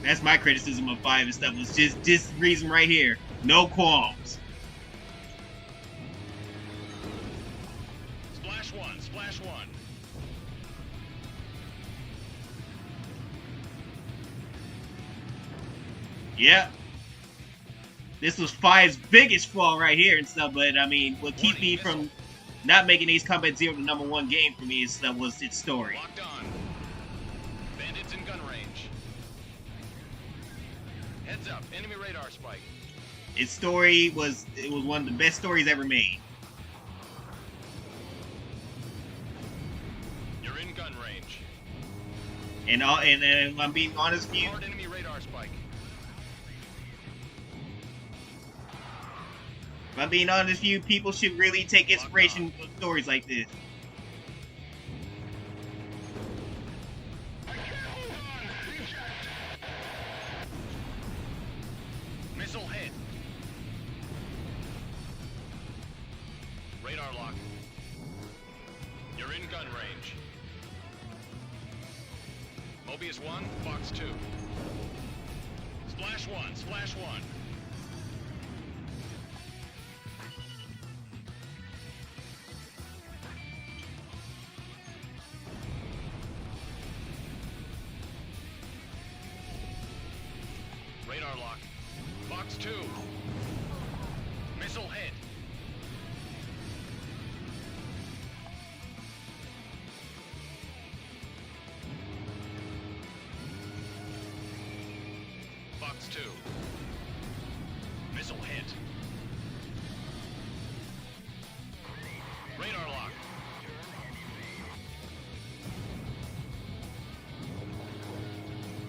That's my criticism of 5 and stuff. Was just this reason right here. No qualms. Splash one, splash one. Yeah. This was 5's biggest flaw right here and stuff, but I mean, what keep me from not making Ace Combat Zero the #1 game for me is was its story. Locked on. Bandits in gun range. Heads up, enemy radar spike. Its story was one of the best stories ever made. You're in gun range. And I'm being honest with you. Hard enemy radar spike. If I'm being honest with you, people should really take inspiration from stories like this. Missile hit. Radar lock. You're in gun range. Mobius 1, Fox 2. Splash 1, splash 1. Radar lock. Fox 2. Missile hit. Fox 2. Missile hit. Radar lock.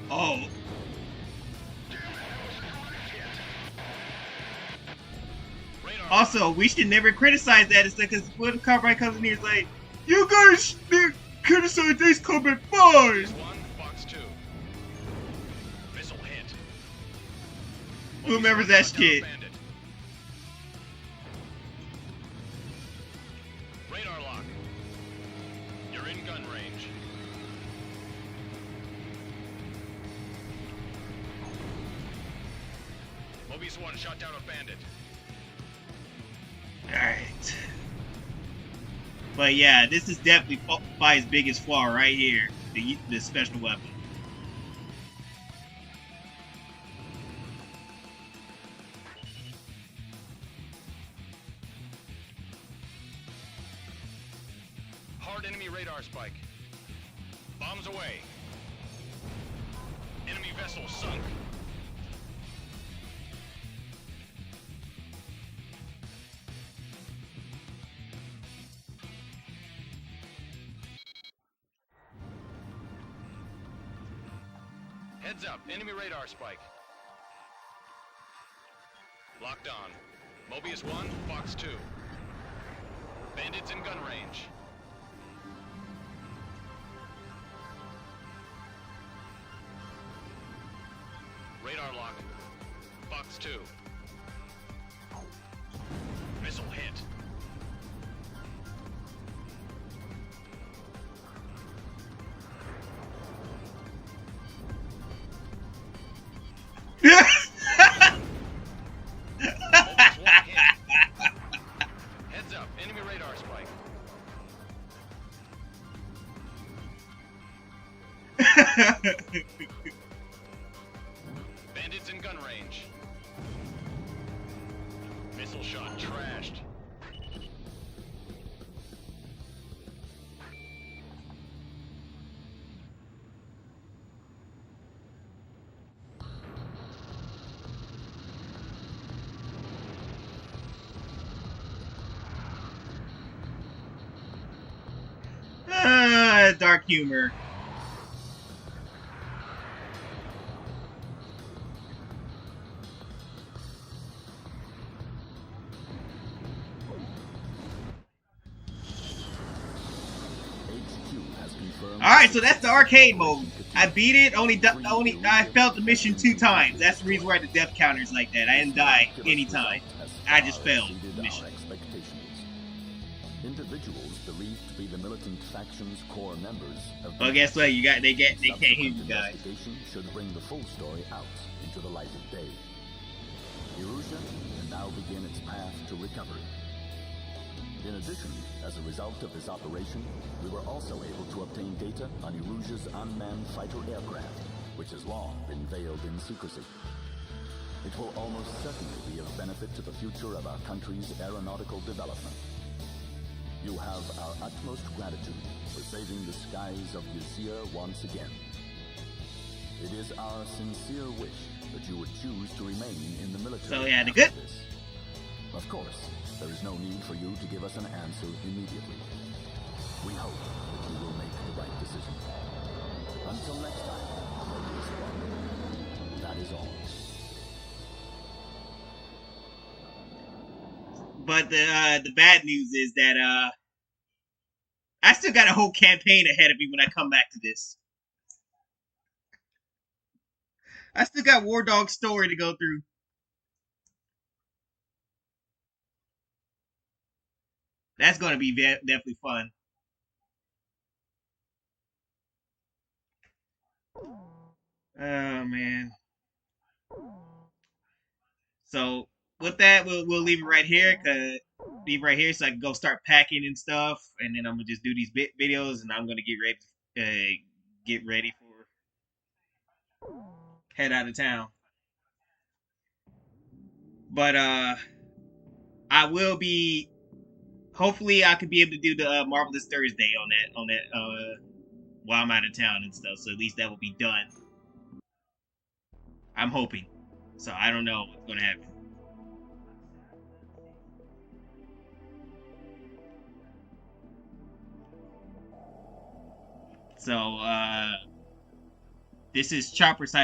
Oh. Also, we should never criticize that. It's because when Cartwright comes in here, it's like, you guys criticize Ace Combat 5! 1, Fox 2. Missile hit. Who remembers that shit? Bandit. Radar lock. You're in gun range. Mobius 1 shot down a bandit. Alright. But yeah, this is definitely 5's biggest flaw right here. The special weapon. Hard enemy radar spike. Bombs away. Enemy vessel sunk. Heads up, enemy radar spike. Locked on. Mobius 1, Fox 2. Bandits in gun range. Radar lock. Fox 2. Missile hit. Mobius 1 hit. Heads up, enemy radar spike. Bandits in gun range. Missile shot trashed. Dark humor. Alright, so that's the arcade mode. I beat it, I failed the mission 2 times. That's the reason why the death counter is like that. I didn't die anytime. I just failed the mission. Individuals believed to be the militant faction's core members have Well, guess what? They can't hear you guys. Should bring the full story out into the light of day. Erusha can now begin its path to recovery. In addition, as a result of this operation, we were also able to obtain data on Erusha's unmanned fighter aircraft, which has long been veiled in secrecy. It will almost certainly be of benefit to the future of our country's aeronautical development. You have our utmost gratitude for saving the skies of Ysir once again. It is our sincere wish that you would choose to remain in the military. So yeah, the good. Of course, there is no need for you to give us an answer immediately. We hope that you will make the right decision. Until next time, Mobius One. That is all. But the bad news is that I still got a whole campaign ahead of me when I come back to this. I still got War Dog's story to go through. That's going to be definitely fun. Oh man. So with that, we'll leave it right here, so I can go start packing and stuff, and then I'm gonna just do these videos, and I'm gonna get ready for head out of town. But I will be. Hopefully, I could be able to do the Marvelous Thursday on that while I'm out of town and stuff. So at least that will be done. I'm hoping. So I don't know what's gonna happen. So this is Chopper signing.